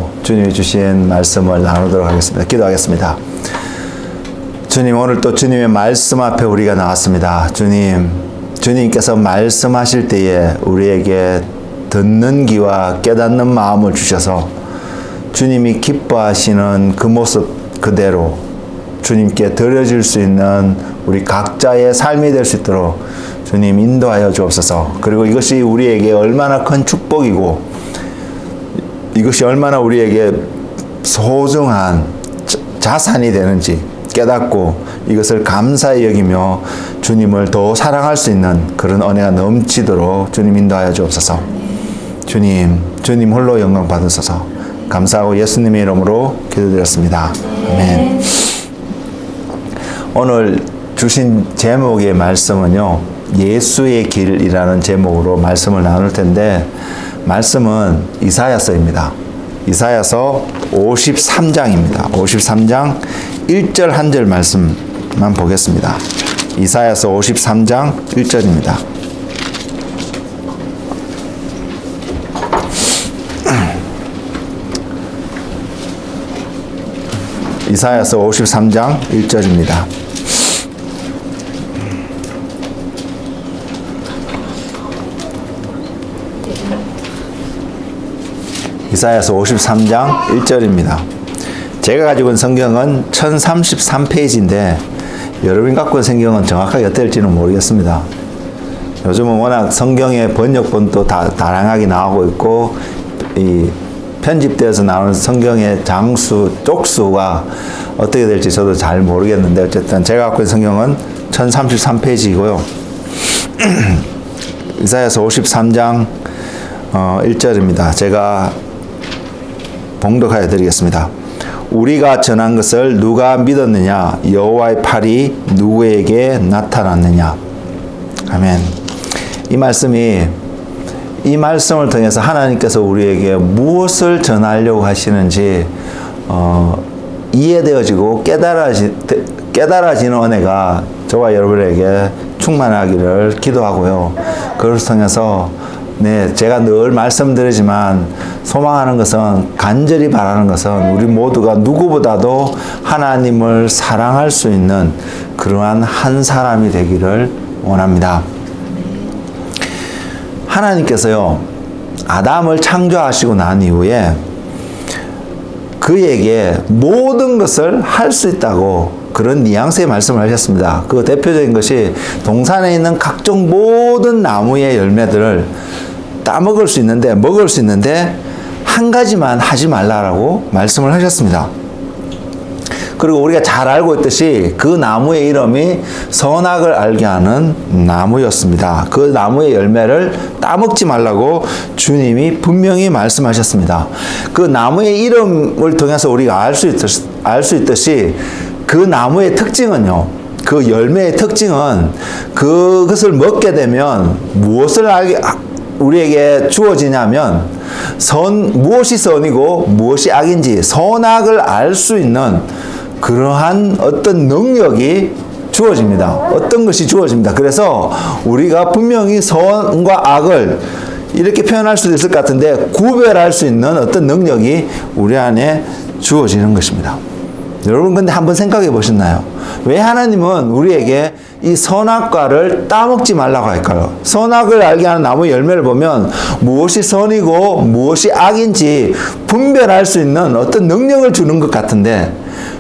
믿음으로 주님이 주신 말씀을 나누도록 하겠습니다. 기도하겠습니다. 주님, 오늘 또 주님의 말씀 앞에 우리가 나왔습니다. 주님께서 말씀하실 때에 우리에게 듣는 귀와 깨닫는 마음을 주셔서 주님이 기뻐하시는 그 모습 그대로 주님께 드려질 수 있는 우리 각자의 삶이 될 수 있도록 주님 인도하여 주옵소서. 그리고 이것이 우리에게 얼마나 큰 축복이고 이것이 얼마나 우리에게 소중한 자산이 되는지 깨닫고 이것을 감사히 여기며 주님을 더 사랑할 수 있는 그런 은혜가 넘치도록 주님 인도하여 주옵소서. 주님 홀로 영광 받으소서. 감사하고 예수님의 이름으로 기도드렸습니다. 아멘. 오늘 주신 제목의 말씀은요, 예수의 길이라는 제목으로 말씀을 나눌 텐데, 말씀은 이사야서입니다. 이사야서 53장입니다. 53장 1절 한 절 말씀만 보겠습니다. 이사야서 53장 1절입니다. 이사야서 53장 1절입니다. 이사야서 53장 1절입니다. 제가 가지고 있는 성경은 1033페이지인데 여러분이 갖고 있는 성경은 정확하게 어떨지는 모르겠습니다. 요즘은 워낙 성경의 번역본도 다양하게 나오고 있고 이 편집되어서 나오는 성경의 장수, 쪽수가 어떻게 될지 저도 잘 모르겠는데 어쨌든 제가 갖고 있는 성경은 1033페이지이고요. 이사야서 53장 1절입니다. 제가 봉독하여 드리겠습니다. 우리가 전한 것을 누가 믿었느냐? 여호와의 팔이 누구에게 나타났느냐? 아멘. 이 말씀을 통해서 하나님께서 우리에게 무엇을 전하려고 하시는지 이해되어지고 깨달아지는 은혜가 저와 여러분에게 충만하기를 기도하고요. 그걸 통해서 제가 늘 말씀드리지만 소망하는 것은, 간절히 바라는 것은 우리 모두가 누구보다도 하나님을 사랑할 수 있는 그러한 한 사람이 되기를 원합니다. 하나님께서요, 아담을 창조하시고 난 이후에 그에게 모든 것을 할 수 있다고 그런 뉘앙스의 말씀을 하셨습니다. 그 대표적인 것이 동산에 있는 각종 모든 나무의 열매들을 먹을 수 있는데 한 가지만 하지 말라라고 말씀을 하셨습니다. 그리고 우리가 잘 알고 있듯이 그 나무의 이름이 선악을 알게 하는 나무였습니다. 그 나무의 열매를 따먹지 말라고 주님이 분명히 말씀하셨습니다. 그 나무의 이름을 통해서 우리가 알 수 있듯이 그 나무의 특징은요, 그 열매의 특징은 그것을 먹게 되면 무엇을 우리에게 주어지냐면 무엇이 선이고 무엇이 악인지 선악을 알 수 있는 그러한 어떤 능력이 주어집니다. 어떤 것이 주어집니다. 그래서 우리가 분명히 선과 악을 이렇게 표현할 수도 있을 것 같은데 구별할 수 있는 어떤 능력이 우리 안에 주어지는 것입니다. 여러분 근데 한번 생각해 보셨나요? 왜 하나님은 우리에게 이 선악과를 따먹지 말라고 할까요? 선악을 알게 하는 나무 열매를 보면 무엇이 선이고 무엇이 악인지 분별할 수 있는 어떤 능력을 주는 것 같은데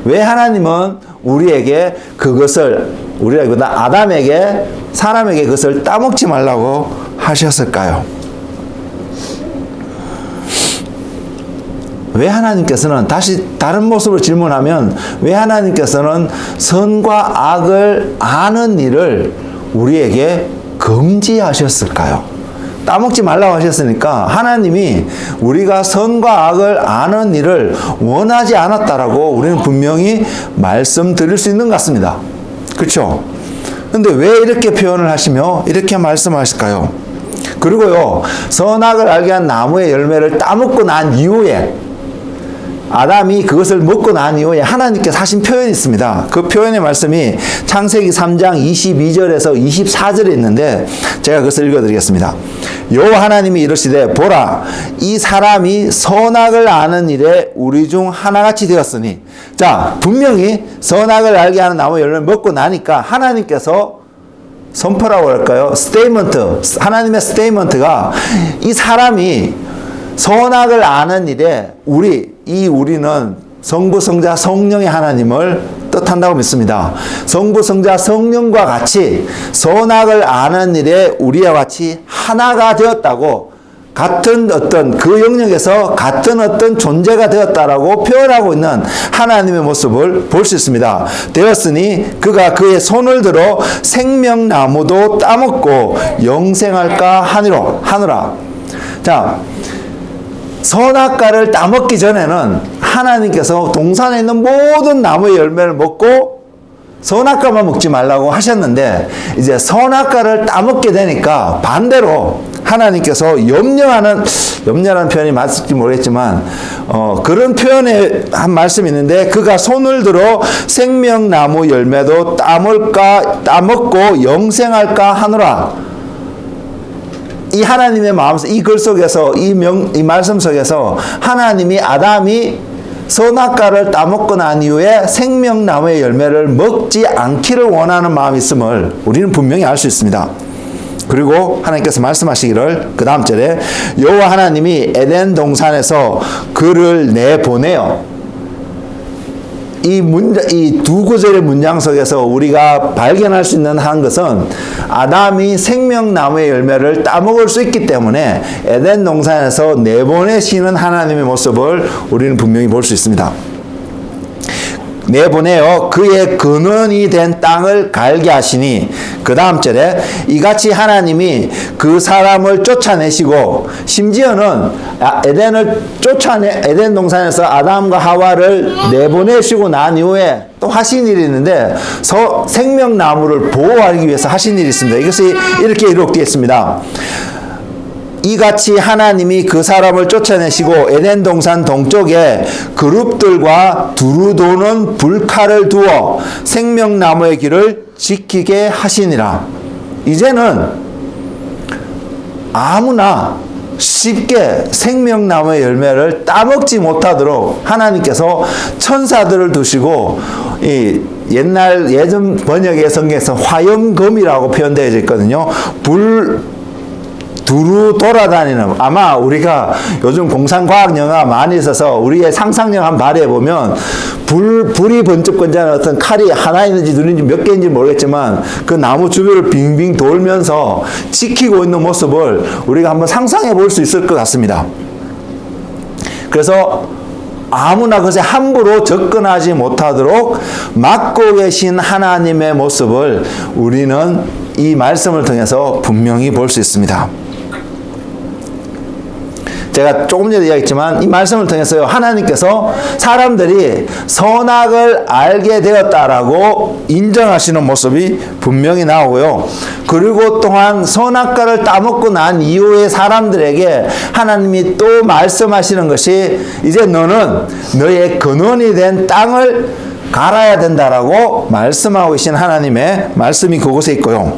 왜 하나님은 우리에게 그것을, 우리라기보다 아담에게, 사람에게 그것을 따먹지 말라고 하셨을까요? 왜 하나님께서는, 다시 다른 모습으로 질문하면 왜 하나님께서는 선과 악을 아는 일을 우리에게 금지하셨을까요? 따먹지 말라고 하셨으니까 하나님이 우리가 선과 악을 아는 일을 원하지 않았다라고 우리는 분명히 말씀드릴 수 있는 것 같습니다. 그렇죠? 근데 왜 이렇게 표현을 하시며 이렇게 말씀하실까요? 그리고요, 선악을 알게 한 나무의 열매를 따먹고 난 이후에 아담이 그것을 먹고 난 이후에 하나님께서 하신 표현이 있습니다. 그 표현의 말씀이 창세기 3장 22절에서 24절에 있는데 제가 그것을 읽어드리겠습니다. 여호와 하나님이 이르시되 보라 이 사람이 선악을 아는 일에 우리 중 하나같이 되었으니, 자, 분명히 선악을 알게 하는 나무 열매를 먹고 나니까 하나님께서 선포라고 할까요? 스테이먼트, 하나님의 스테이먼트가 이 사람이 선악을 아는 일에 우리는 성부, 성자, 성령의 하나님을 뜻한다고 믿습니다. 성부, 성자, 성령과 같이 선악을 아는 일에 우리와 같이 하나가 되었다고, 같은 어떤 그 영역에서 같은 어떤 존재가 되었다라고 표현하고 있는 하나님의 모습을 볼 수 있습니다. 되었으니 그가 그의 손을 들어 생명나무도 따먹고 영생할까 하노라. 자, 선악과를 따먹기 전에는 하나님께서 동산에 있는 모든 나무의 열매를 먹고 선악과만 먹지 말라고 하셨는데, 이제 선악과를 따먹게 되니까 반대로 하나님께서 염려라는 표현이 맞을지 모르겠지만 그런 표현의 한 말씀이 있는데, 그가 손을 들어 생명나무 열매도 따먹고 영생할까 하노라. 이 하나님의 마음속, 이 글 속에서, 이 말씀 속에서 하나님이 아담이 선악과를 따먹고 난 이후에 생명나무의 열매를 먹지 않기를 원하는 마음이 있음을 우리는 분명히 알 수 있습니다. 그리고 하나님께서 말씀하시기를 그 다음 절에 여호와 하나님이 에덴 동산에서 그를 내보내어, 이 두 구절의 문장 속에서 우리가 발견할 수 있는 한 것은 아담이 생명나무의 열매를 따먹을 수 있기 때문에 에덴 동산에서 내보내시는 하나님의 모습을 우리는 분명히 볼 수 있습니다. 내보내어 그의 근원이 된 땅을 갈게 하시니, 그 다음 절에 이같이 하나님이 그 사람을 쫓아내시고, 심지어는 에덴 동산에서 아담과 하와를 내보내시고 난 이후에 또 하신 일이 있는데, 생명나무를 보호하기 위해서 하신 일이 있습니다. 이것이 이렇게 기록되어 있습니다. 이같이 하나님이 그 사람을 쫓아내시고 에덴 동산 동쪽에 그룹들과 두루 도는 불칼을 두어 생명나무의 길을 지키게 하시니라. 이제는 아무나 쉽게 생명나무의 열매를 따먹지 못하도록 하나님께서 천사들을 두시고, 예전 번역의 성경에서 화염검이라고 표현되어 있거든요. 두루 돌아다니는, 아마 우리가 요즘 공상과학 영화 많이 있어서 우리의 상상력 한번 발휘해보면 불이 번쩍번쩍하는 어떤 칼이 하나 있는지 둘 있는지 몇 개인지 모르겠지만 그 나무 주변을 빙빙 돌면서 지키고 있는 모습을 우리가 한번 상상해 볼 수 있을 것 같습니다. 그래서 아무나 그것에 함부로 접근하지 못하도록 막고 계신 하나님의 모습을 우리는 이 말씀을 통해서 분명히 볼 수 있습니다. 제가 조금 전에 이야기했지만 이 말씀을 통해서 하나님께서 사람들이 선악을 알게 되었다라고 인정하시는 모습이 분명히 나오고요. 그리고 또한 선악과를 따먹고 난 이후에 사람들에게 하나님이 또 말씀하시는 것이, 이제 너는 너의 근원이 된 땅을 갈아야 된다라고 말씀하고 계신 하나님의 말씀이 그곳에 있고요.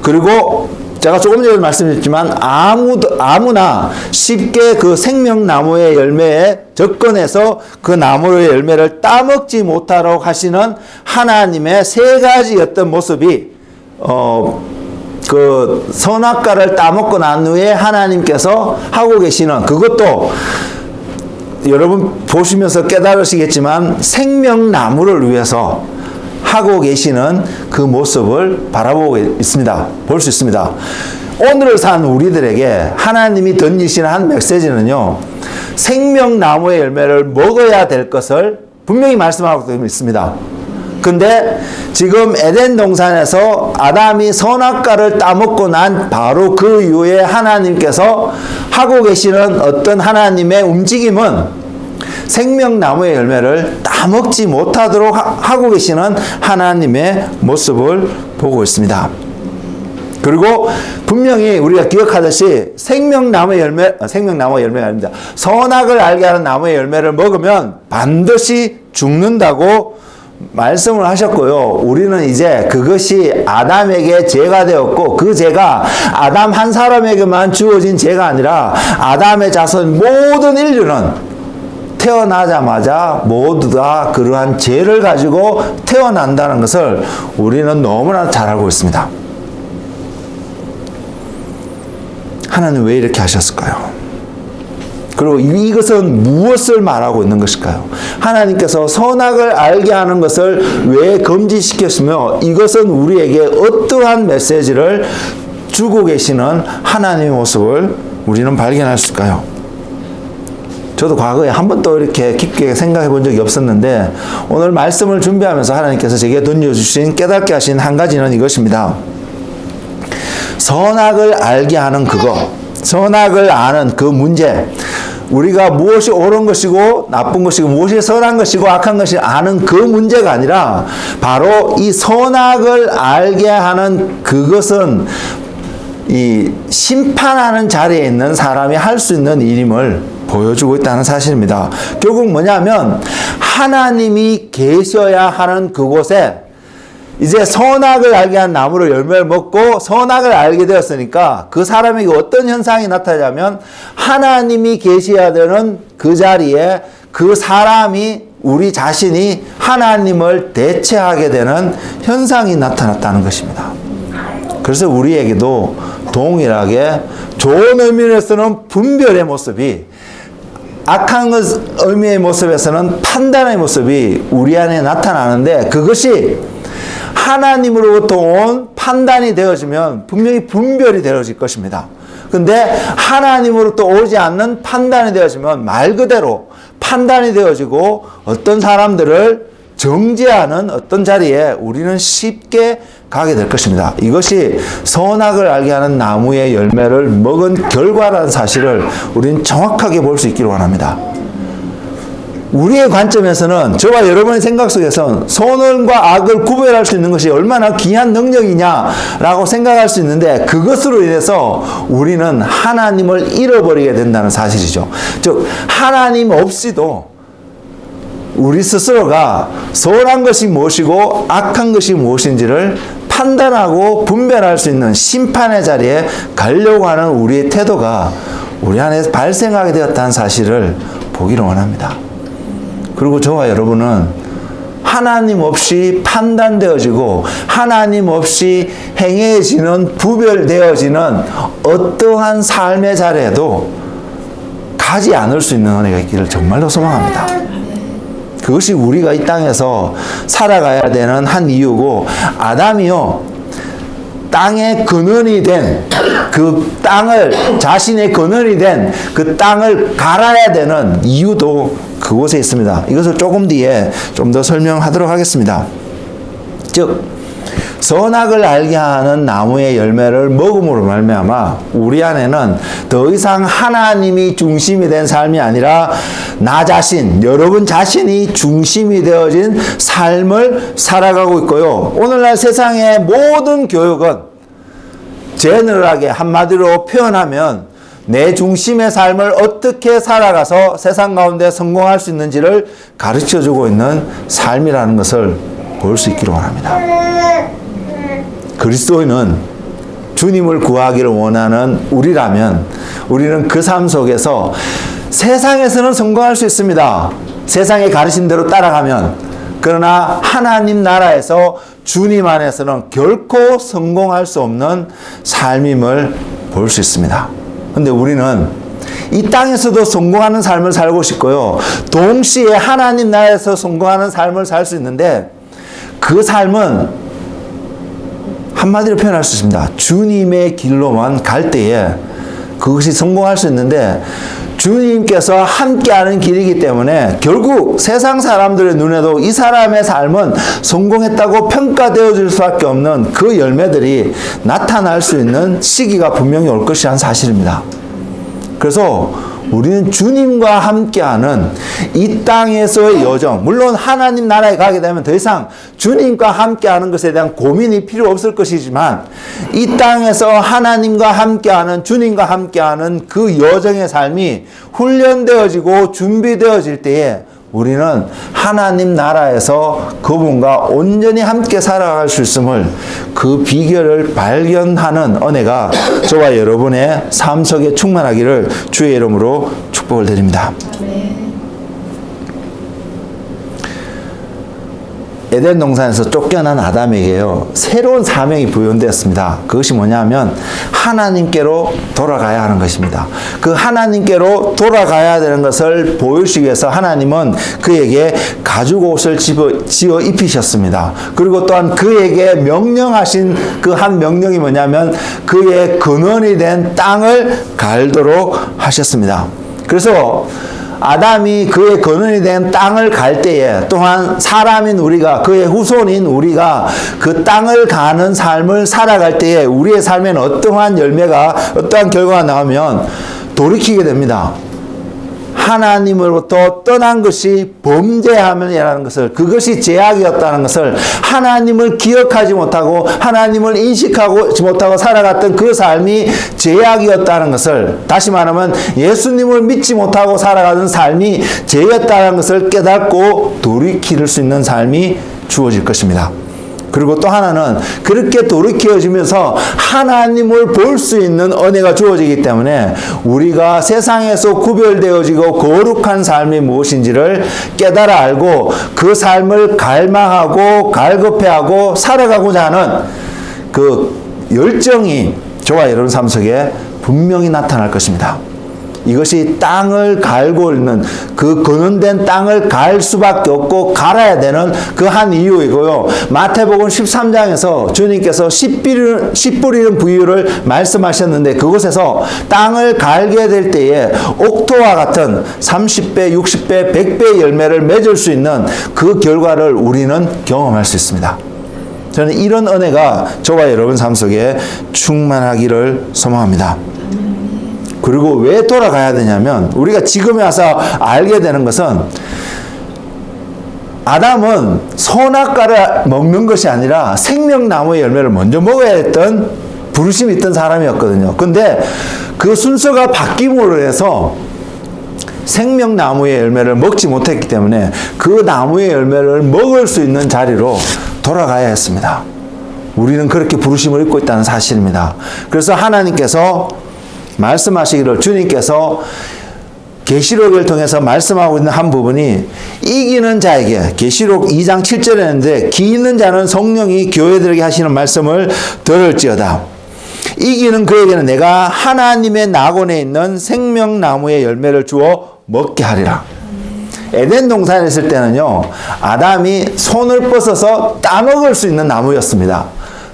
그리고 제가 조금 전에 말씀드렸지만 아무나 쉽게 그 생명나무의 열매에 접근해서 그 나무의 열매를 따먹지 못하도록 하시는 하나님의 세 가지 어떤 모습이 그 선악과를 따먹고 난 후에 하나님께서 하고 계시는, 그것도 여러분 보시면서 깨달으시겠지만 생명나무를 위해서 하고 계시는 그 모습을 바라보고 있습니다. 볼 수 있습니다. 오늘을 산 우리들에게 하나님이 던지시는 한 메시지는요, 생명나무의 열매를 먹어야 될 것을 분명히 말씀하고 있습니다. 근데 지금 에덴 동산에서 아담이 선악과를 따먹고 난 바로 그 이후에 하나님께서 하고 계시는 어떤 하나님의 움직임은 생명나무의 열매를 따먹지 못하도록 하고 계시는 하나님의 모습을 보고 있습니다. 그리고 분명히 우리가 기억하듯이 생명나무의 열매가 아닙니다. 선악을 알게 하는 나무의 열매를 먹으면 반드시 죽는다고 말씀을 하셨고요. 우리는 이제 그것이 아담에게 죄가 되었고, 그 죄가 아담 한 사람에게만 주어진 죄가 아니라 아담의 자손 모든 인류는 태어나자마자 모두 다 그러한 죄를 가지고 태어난다는 것을 우리는 너무나 잘 알고 있습니다. 하나님 왜 이렇게 하셨을까요? 그리고 이것은 무엇을 말하고 있는 것일까요? 하나님께서 선악을 알게 하는 것을 왜 금지시켰으며 이것은 우리에게 어떠한 메시지를 주고 계시는 하나님의 모습을 우리는 발견할 수 있을까요? 저도 과거에 한 번도 이렇게 깊게 생각해 본 적이 없었는데 오늘 말씀을 준비하면서 하나님께서 제게 던져주신 깨닫게 하신 한 가지는 이것입니다. 선악을 알게 하는 그거, 선악을 아는 그 문제, 우리가 무엇이 옳은 것이고 나쁜 것이고 무엇이 선한 것이고 악한 것이 아는 그 문제가 아니라 바로 이 선악을 알게 하는 그것은 이 심판하는 자리에 있는 사람이 할 수 있는 일임을 보여주고 있다는 사실입니다. 결국 뭐냐면 하나님이 계셔야 하는 그곳에 이제 선악을 알게 한 나무로 열매를 먹고 선악을 알게 되었으니까 그 사람에게 어떤 현상이 나타나냐면 하나님이 계셔야 되는 그 자리에 그 사람이 우리 자신이 하나님을 대체하게 되는 현상이 나타났다는 것입니다. 그래서 우리에게도 동일하게 좋은 의미에서는 분별의 모습이, 악한 의미의 모습에서는 판단의 모습이 우리 안에 나타나는데 그것이 하나님으로부터 온 판단이 되어지면 분명히 분별이 되어질 것입니다. 근데 하나님으로부터 오지 않는 판단이 되어지면 말 그대로 판단이 되어지고 어떤 사람들을 정죄하는 어떤 자리에 우리는 쉽게 가게 될 것입니다. 이것이 선악을 알게 하는 나무의 열매를 먹은 결과라는 사실을 우리는 정확하게 볼 수 있기를 원합니다. 우리의 관점에서는 저와 여러분의 생각 속에서는 선과 악을 구별할 수 있는 것이 얼마나 귀한 능력이냐라고 생각할 수 있는데 그것으로 인해서 우리는 하나님을 잃어버리게 된다는 사실이죠. 즉 하나님 없이도 우리 스스로가 선한 것이 무엇이고 악한 것이 무엇인지를 판단하고 분별할 수 있는 심판의 자리에 가려고 하는 우리의 태도가 우리 안에 발생하게 되었다는 사실을 보기를 원합니다. 그리고 저와 여러분은 하나님 없이 판단되어지고 하나님 없이 행해지는 부별되어지는 어떠한 삶의 자리에도 가지 않을 수 있는 은혜가 있기를 정말로 소망합니다. 그것이 우리가 이 땅에서 살아가야 되는 한 이유고, 아담이요 땅의 근원이 된 그 땅을, 자신의 근원이 된 그 땅을 갈아야 되는 이유도 그곳에 있습니다. 이것을 조금 뒤에 좀 더 설명하도록 하겠습니다. 즉 선악을 알게 하는 나무의 열매를 먹음으로 말미암아 우리 안에는 더 이상 하나님이 중심이 된 삶이 아니라 나 자신, 여러분 자신이 중심이 되어진 삶을 살아가고 있고요. 오늘날 세상의 모든 교육은 제너럴하게 한마디로 표현하면 내 중심의 삶을 어떻게 살아가서 세상 가운데 성공할 수 있는지를 가르쳐주고 있는 삶이라는 것을 볼 수 있기를 원합니다. 그리스도인은 주님을 구하기를 원하는 우리라면 우리는 그 삶 속에서 세상에서는 성공할 수 있습니다. 세상의 가르친 대로 따라가면. 그러나 하나님 나라에서 주님 안에서는 결코 성공할 수 없는 삶임을 볼 수 있습니다. 그런데 우리는 이 땅에서도 성공하는 삶을 살고 싶고요. 동시에 하나님 나라에서 성공하는 삶을 살 수 있는데 그 삶은 한마디로 표현할 수 있습니다. 주님의 길로만 갈 때에 그것이 성공할 수 있는데 주님께서 함께하는 길이기 때문에 결국 세상 사람들의 눈에도 이 사람의 삶은 성공했다고 평가되어질 수밖에 없는 그 열매들이 나타날 수 있는 시기가 분명히 올 것이라는 사실입니다. 그래서 우리는 주님과 함께하는 이 땅에서의 여정, 물론 하나님 나라에 가게 되면 더 이상 주님과 함께하는 것에 대한 고민이 필요 없을 것이지만 이 땅에서 하나님과 함께하는, 주님과 함께하는 그 여정의 삶이 훈련되어지고 준비되어질 때에 우리는 하나님 나라에서 그분과 온전히 함께 살아갈 수 있음을, 그 비결을 발견하는 은혜가 저와 여러분의 삶 속에 충만하기를 주의 이름으로 축복을 드립니다. 에덴 동산에서 쫓겨난 아담에게요, 새로운 사명이 부여되었습니다. 그것이 뭐냐면 하나님께로 돌아가야 하는 것입니다. 그 하나님께로 돌아가야 되는 것을 보여주시기 위해서 하나님은 그에게 가죽 옷을 지어 입히셨습니다. 그리고 또한 그에게 명령하신 그 한 명령이 뭐냐면 그의 근원이 된 땅을 갈도록 하셨습니다. 그래서 아담이 그의 근원이 된 땅을 갈 때에 또한 사람인 우리가, 그의 후손인 우리가 그 땅을 가는 삶을 살아갈 때에 우리의 삶에는 어떠한 열매가, 어떠한 결과가 나오면 돌이키게 됩니다. 하나님으로부터 떠난 것이 범죄함이라는 것을, 그것이 죄악이었다는 것을, 하나님을 기억하지 못하고 하나님을 인식하지 못하고 살아갔던 그 삶이 죄악이었다는 것을, 다시 말하면 예수님을 믿지 못하고 살아가는 삶이 죄였다는 것을 깨닫고 돌이킬 수 있는 삶이 주어질 것입니다. 그리고 또 하나는 그렇게 돌이켜지면서 하나님을 볼 수 있는 은혜가 주어지기 때문에 우리가 세상에서 구별되어지고 거룩한 삶이 무엇인지를 깨달아 알고 그 삶을 갈망하고 갈급해하고 살아가고자 하는 그 열정이 저와 여러분 삶 속에 분명히 나타날 것입니다. 이것이 땅을 갈고 있는, 그 근원된 땅을 갈 수밖에 없고 갈아야 되는 그 한 이유이고요. 마태복음 13장에서 주님께서 씨 뿌리는 부유를 말씀하셨는데, 그곳에서 땅을 갈게 될 때에 옥토와 같은 30배, 60배, 100배의 열매를 맺을 수 있는 그 결과를 우리는 경험할 수 있습니다. 저는 이런 은혜가 저와 여러분 삶 속에 충만하기를 소망합니다. 그리고 왜 돌아가야 되냐면, 우리가 지금에 와서 알게 되는 것은 아담은 선악과를 먹는 것이 아니라 생명나무의 열매를 먼저 먹어야 했던 부르심이 있던 사람이었거든요. 근데 그 순서가 바뀜으로 해서 생명나무의 열매를 먹지 못했기 때문에 그 나무의 열매를 먹을 수 있는 자리로 돌아가야 했습니다. 우리는 그렇게 부르심을 입고 있다는 사실입니다. 그래서 하나님께서 말씀하시기를, 주님께서 계시록을 통해서 말씀하고 있는 한 부분이 이기는 자에게, 계시록 2장 7절에 있는데, 기 있는 자는 성령이 교회들에게 하시는 말씀을 들을지어다. 이기는 그에게는 내가 하나님의 낙원에 있는 생명나무의 열매를 주어 먹게 하리라. 에덴 동산에 있을 때는요, 아담이 손을 뻗어서 따먹을 수 있는 나무였습니다.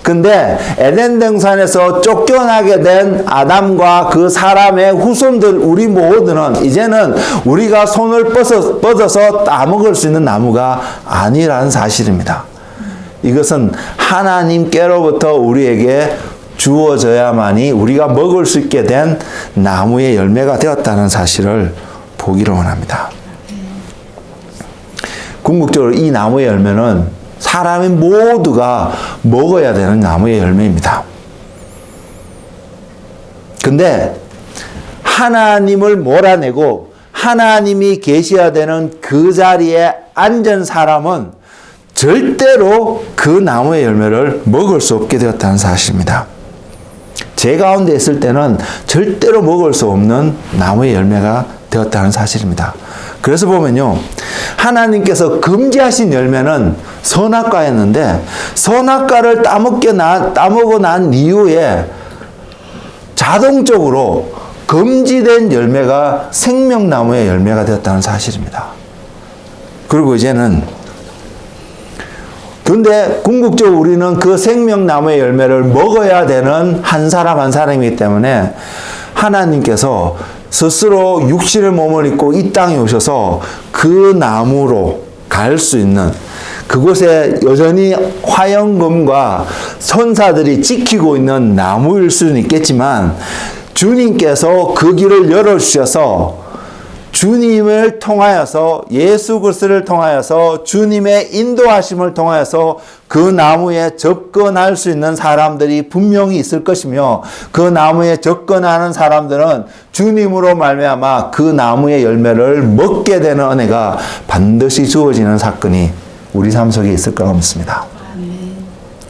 근데 에덴 동산에서 쫓겨나게 된 아담과 그 사람의 후손들, 우리 모두는 이제는 우리가 손을 뻗어서 따먹을 수 있는 나무가 아니라는 사실입니다. 이것은 하나님께로부터 우리에게 주어져야만이 우리가 먹을 수 있게 된 나무의 열매가 되었다는 사실을 보기를 원합니다. 궁극적으로 이 나무의 열매는 사람이 모두가 먹어야 되는 나무의 열매입니다. 근데 하나님을 몰아내고 하나님이 계셔야 되는 그 자리에 앉은 사람은 절대로 그 나무의 열매를 먹을 수 없게 되었다는 사실입니다. 제 가운데 있을 때는 절대로 먹을 수 없는 나무의 열매가 되었다는 사실입니다. 그래서 보면요, 하나님께서 금지하신 열매는 선악과였는데, 선악과를 따먹고 난 이후에 자동적으로 금지된 열매가 생명나무의 열매가 되었다는 사실입니다. 그리고 이제는, 근데 궁극적으로 우리는 그 생명나무의 열매를 먹어야 되는 한 사람 한 사람이기 때문에 하나님께서 스스로 육신의 몸을 입고 이 땅에 오셔서 그 나무로 갈 수 있는, 그곳에 여전히 화영금과 천사들이 지키고 있는 나무일 수는 있겠지만 주님께서 그 길을 열어주셔서 주님을 통하여서, 예수 그리스도를 통하여서, 주님의 인도하심을 통하여서 그 나무에 접근할 수 있는 사람들이 분명히 있을 것이며, 그 나무에 접근하는 사람들은 주님으로 말미암아 그 나무의 열매를 먹게 되는 은혜가 반드시 주어지는 사건이 우리 삶 속에 있을 거라고 믿습니다.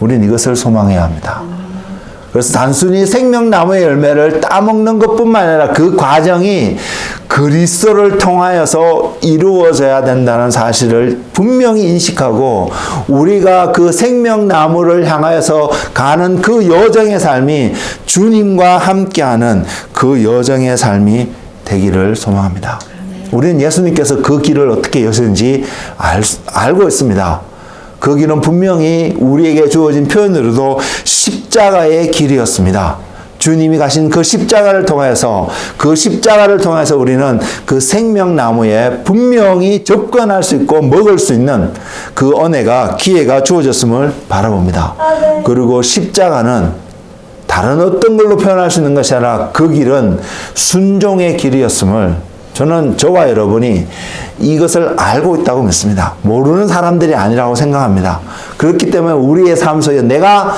우리는 이것을 소망해야 합니다. 그래서 단순히 생명나무의 열매를 따먹는 것뿐만 아니라 그 과정이 그리스도를 통하여서 이루어져야 된다는 사실을 분명히 인식하고, 우리가 그 생명나무를 향하여서 가는 그 여정의 삶이 주님과 함께하는 그 여정의 삶이 되기를 소망합니다. 우리는 예수님께서 그 길을 어떻게 여셨는지 알고 있습니다. 그 길은 분명히 우리에게 주어진 표현으로도 십자가의 길이었습니다. 주님이 가신 그 십자가를 통해서, 그 십자가를 통해서 우리는 그 생명나무에 분명히 접근할 수 있고 먹을 수 있는 그 은혜가, 기회가 주어졌음을 바라봅니다. 그리고 십자가는 다른 어떤 걸로 표현할 수 있는 것이 아니라 그 길은 순종의 길이었음을, 저는 저와 여러분이 이것을 알고 있다고 믿습니다. 모르는 사람들이 아니라고 생각합니다. 그렇기 때문에 우리의 삶 속에 내가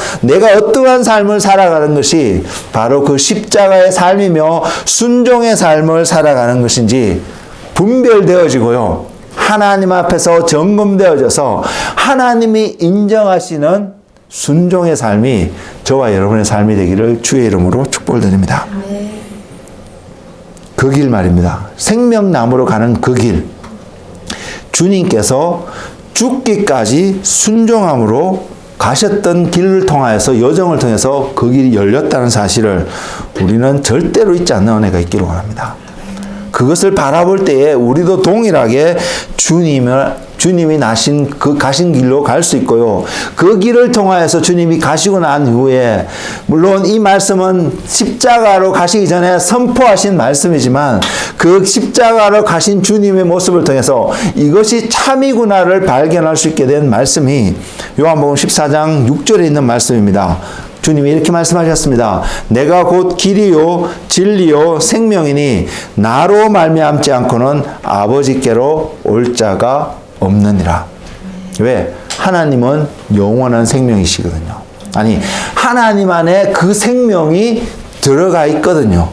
어떠한 삶을 살아가는 것이 바로 그 십자가의 삶이며 순종의 삶을 살아가는 것인지 분별되어지고요, 하나님 앞에서 점검되어져서 하나님이 인정하시는 순종의 삶이 저와 여러분의 삶이 되기를 주의 이름으로 축복드립니다. 그 길 말입니다. 생명나무로 가는 그 길. 주님께서 죽기까지 순종함으로 가셨던 길을 통하여서, 여정을 통해서 그 길이 열렸다는 사실을 우리는 절대로 잊지 않는 은혜가 있기를 원합니다. 그것을 바라볼 때에 우리도 동일하게 주님이 가신 길로 갈 수 있고요. 그 길을 통하여서 주님이 가시고 난 후에, 물론 이 말씀은 십자가로 가시기 전에 선포하신 말씀이지만, 그 십자가로 가신 주님의 모습을 통해서 이것이 참이구나를 발견할 수 있게 된 말씀이 요한복음 14장 6절에 있는 말씀입니다. 주님이 이렇게 말씀하셨습니다. 내가 곧 길이요 진리요 생명이니 나로 말미암지 않고는 아버지께로 올 자가 없느니라. 왜? 하나님은 영원한 생명이시거든요. 아니, 하나님 안에 그 생명이 들어가 있거든요.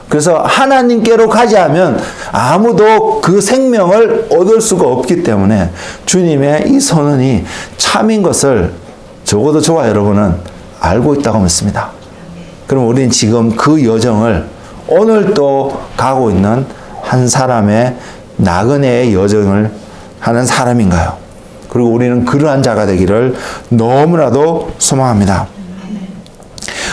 그래서 하나님께로 가지 않으면 아무도 그 생명을 얻을 수가 없기 때문에 주님의 이 선언이 참인 것을 적어도 저와 여러분은 알고 있다고 믿습니다. 그럼 우리는 지금 그 여정을 오늘 또 가고 있는 한 사람의 나그네의 여정을 하는 사람인가요? 그리고 우리는 그러한 자가 되기를 너무나도 소망합니다.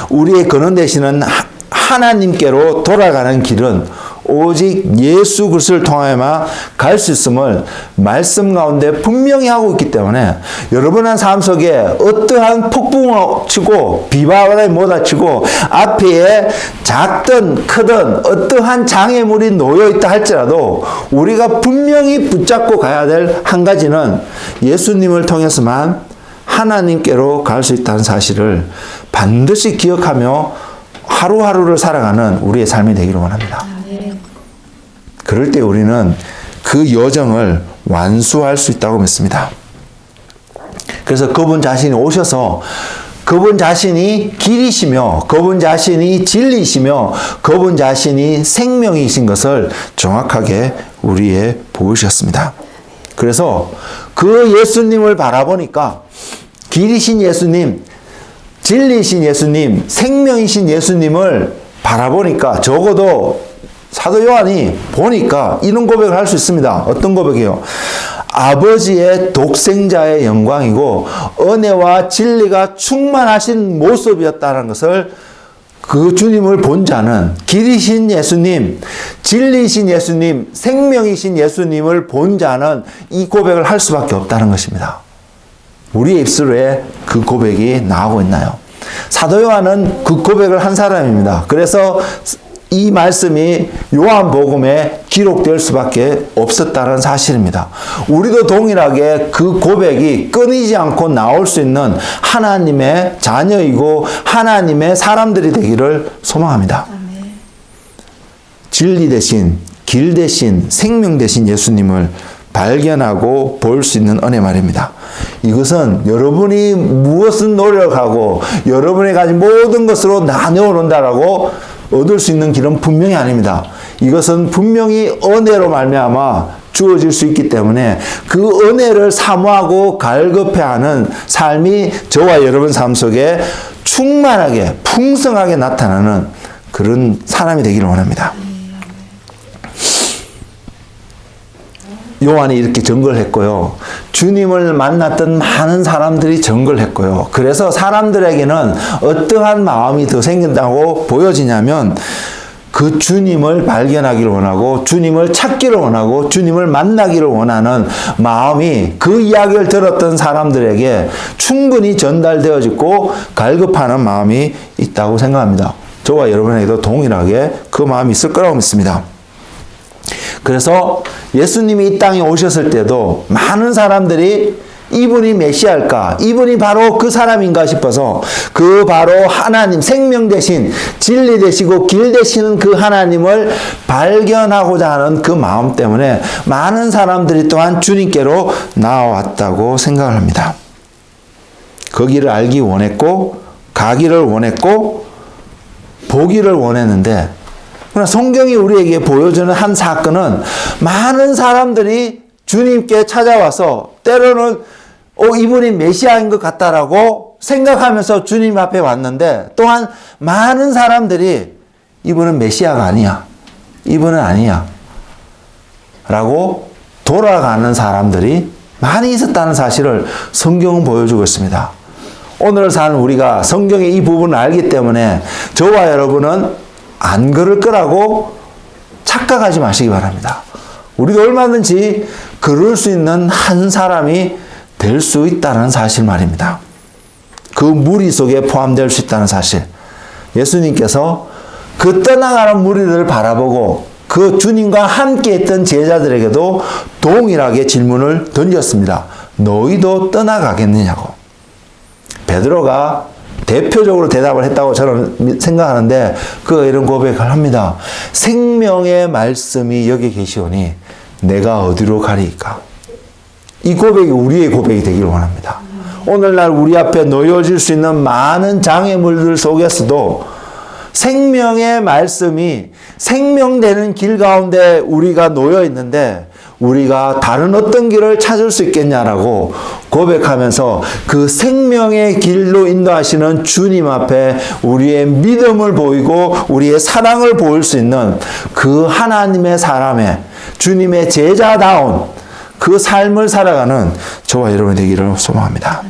우리의 근원 되시는 하나님께로 돌아가는 길은 오직 예수 그리스도를 통하여만 갈 수 있음을 말씀 가운데 분명히 하고 있기 때문에, 여러분의 삶 속에 어떠한 폭풍을 치고 비바람에 몰아치고 앞에 작든 크든 어떠한 장애물이 놓여 있다 할지라도 우리가 분명히 붙잡고 가야 될 한 가지는 예수님을 통해서만 하나님께로 갈 수 있다는 사실을 반드시 기억하며 하루하루를 살아가는 우리의 삶이 되기를 원합니다. 그럴 때 우리는 그 여정을 완수할 수 있다고 믿습니다. 그래서 그분 자신이 오셔서 그분 자신이 길이시며 그분 자신이 진리시며 그분 자신이 생명이신 것을 정확하게 우리에 보이셨습니다. 그래서 그 예수님을 바라보니까 길이신 예수님, 진리이신 예수님, 생명이신 예수님을 바라보니까 적어도 사도 요한이 보니까 이런 고백을 할 수 있습니다. 어떤 고백이요? 아버지의 독생자의 영광이고 은혜와 진리가 충만하신 모습이었다는 것을 그 주님을 본 자는, 길이신 예수님, 진리이신 예수님, 생명이신 예수님을 본 자는 이 고백을 할 수밖에 없다는 것입니다. 우리의 입술에 그 고백이 나오고 있나요? 사도 요한은 그 고백을 한 사람입니다. 그래서 이 말씀이 요한복음에 기록될 수밖에 없었다는 사실입니다. 우리도 동일하게 그 고백이 끊이지 않고 나올 수 있는 하나님의 자녀이고 하나님의 사람들이 되기를 소망합니다. 진리 대신 길 대신, 생명 대신 예수님을 발견하고 볼 수 있는 은혜 말입니다. 이것은 여러분이 무엇을 노력하고 여러분이 가진 모든 것으로 나누어 놓는다라고 얻을 수 있는 길은 분명히 아닙니다. 이것은 분명히 은혜로 말미암아 주어질 수 있기 때문에 그 은혜를 사모하고 갈급해하는 삶이 저와 여러분 삶 속에 충만하게 풍성하게 나타나는 그런 사람이 되기를 원합니다. 요한이 이렇게 증거를 했고요. 주님을 만났던 많은 사람들이 증거를 했고요. 그래서 사람들에게는 어떠한 마음이 더 생긴다고 보여지냐면 그 주님을 발견하기를 원하고 주님을 찾기를 원하고 주님을 만나기를 원하는 마음이 그 이야기를 들었던 사람들에게 충분히 전달되어지고 갈급하는 마음이 있다고 생각합니다. 저와 여러분에게도 동일하게 그 마음이 있을 거라고 믿습니다. 그래서 예수님이 이 땅에 오셨을 때도 많은 사람들이 이분이 메시아일까? 이분이 바로 그 사람인가 싶어서 그 바로 하나님, 생명 대신 진리 되시고 길 되시는 그 하나님을 발견하고자 하는 그 마음 때문에 많은 사람들이 또한 주님께로 나와왔다고 생각을 합니다. 거기를 알기 원했고 가기를 원했고 보기를 원했는데 그러나 성경이 우리에게 보여주는 한 사건은 많은 사람들이 주님께 찾아와서 때로는 이분이 메시아인 것 같다라고 생각하면서 주님 앞에 왔는데 또한 많은 사람들이 이분은 메시아가 아니야. 이분은 아니야. 라고 돌아가는 사람들이 많이 있었다는 사실을 성경은 보여주고 있습니다. 오늘 사는 우리가 성경의 이 부분을 알기 때문에 저와 여러분은 안 그럴 거라고 착각하지 마시기 바랍니다. 우리도 얼마든지 그럴 수 있는 한 사람이 될 수 있다는 사실 말입니다. 그 무리 속에 포함될 수 있다는 사실. 예수님께서 그 떠나가는 무리들을 바라보고 그 주님과 함께 했던 제자들에게도 동일하게 질문을 던졌습니다. 너희도 떠나가겠느냐고. 베드로가 대표적으로 대답을 했다고 저는 생각하는데 그가 이런 고백을 합니다. 생명의 말씀이 여기 계시오니 내가 어디로 가리이까. 이 고백이 우리의 고백이 되기를 원합니다. 오늘날 우리 앞에 놓여질 수 있는 많은 장애물들 속에서도 생명의 말씀이 생명되는 길 가운데 우리가 놓여 있는데 우리가 다른 어떤 길을 찾을 수 있겠냐라고 고백하면서 그 생명의 길로 인도하시는 주님 앞에 우리의 믿음을 보이고 우리의 사랑을 보일 수 있는 그 하나님의 사람의 주님의 제자다운 그 삶을 살아가는 저와 여러분이 되기를 소망합니다.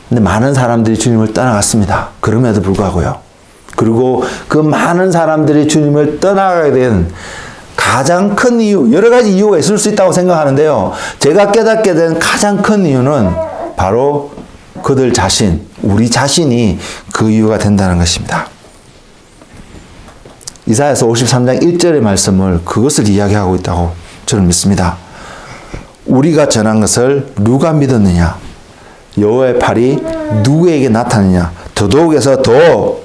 근데 많은 사람들이 주님을 떠나갔습니다. 그럼에도 불구하고요. 그리고 그 많은 사람들이 주님을 떠나가게 된 가장 큰 이유, 여러 가지 이유가 있을 수 있다고 생각하는데요. 제가 깨닫게 된 가장 큰 이유는 바로 그들 자신, 우리 자신이 그 이유가 된다는 것입니다. 이사야서 53장 1절의 말씀을 그것을 이야기하고 있다고 저는 믿습니다. 우리가 전한 것을 누가 믿었느냐? 여호와의 팔이 누구에게 나타나느냐? 더더욱에서 더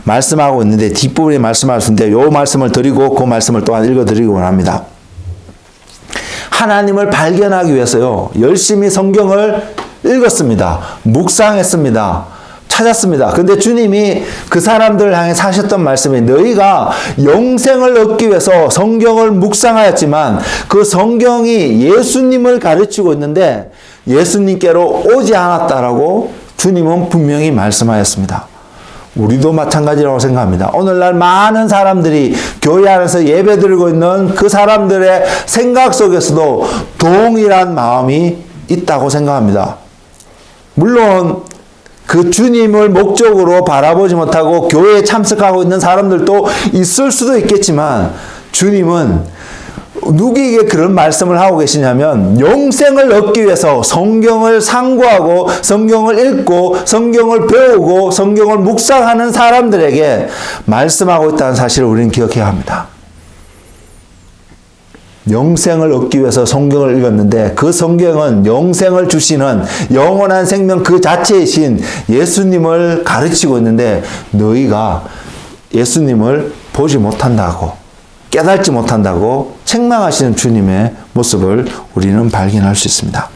말씀하고 있는데 뒷부분에 말씀할 수 있는데 이 말씀을 드리고 그 말씀을 또한 읽어드리기 원합니다. 하나님을 발견하기 위해서요. 열심히 성경을 읽었습니다. 묵상했습니다. 찾았습니다. 근데 주님이 그 사람들을 향해 하셨던 말씀이 너희가 영생을 얻기 위해서 성경을 묵상하였지만 그 성경이 예수님을 가르치고 있는데 예수님께로 오지 않았다라고 주님은 분명히 말씀하였습니다. 우리도 마찬가지라고 생각합니다. 오늘날 많은 사람들이 교회 안에서 예배드리고 있는 그 사람들의 생각 속에서도 동일한 마음이 있다고 생각합니다. 물론 그 주님을 목적으로 바라보지 못하고 교회에 참석하고 있는 사람들도 있을 수도 있겠지만 주님은 누구에게 그런 말씀을 하고 계시냐면 영생을 얻기 위해서 성경을 상고하고 성경을 읽고 성경을 배우고 성경을 묵상하는 사람들에게 말씀하고 있다는 사실을 우리는 기억해야 합니다. 영생을 얻기 위해서 성경을 읽었는데 그 성경은 영생을 주시는 영원한 생명 그 자체이신 예수님을 가르치고 있는데 너희가 예수님을 보지 못한다고, 깨닫지 못한다고 책망하시는 주님의 모습을 우리는 발견할 수 있습니다.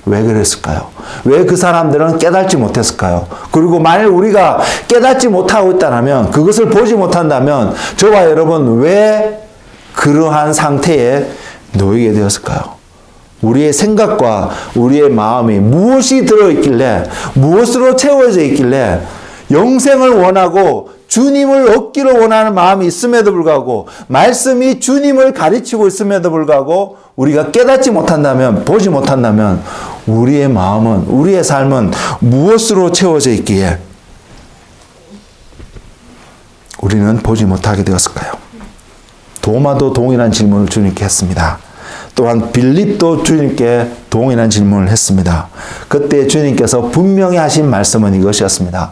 왜 그랬을까요? 왜 그 사람들은 깨닫지 못했을까요? 그리고 만일 우리가 깨닫지 못하고 있다면, 그것을 보지 못한다면 저와 여러분 왜 그러한 상태에 놓이게 되었을까요? 우리의 생각과 우리의 마음이 무엇이 들어있길래, 무엇으로 채워져 있길래 영생을 원하고 주님을 얻기를 원하는 마음이 있음에도 불구하고, 말씀이 주님을 가르치고 있음에도 불구하고 우리가 깨닫지 못한다면, 보지 못한다면 우리의 마음은, 우리의 삶은 무엇으로 채워져 있기에 우리는 보지 못하게 되었을까요? 도마도 동일한 질문을 주님께 했습니다. 또한 빌립도 주님께 동일한 질문을 했습니다. 그때 주님께서 분명히 하신 말씀은 이것이었습니다.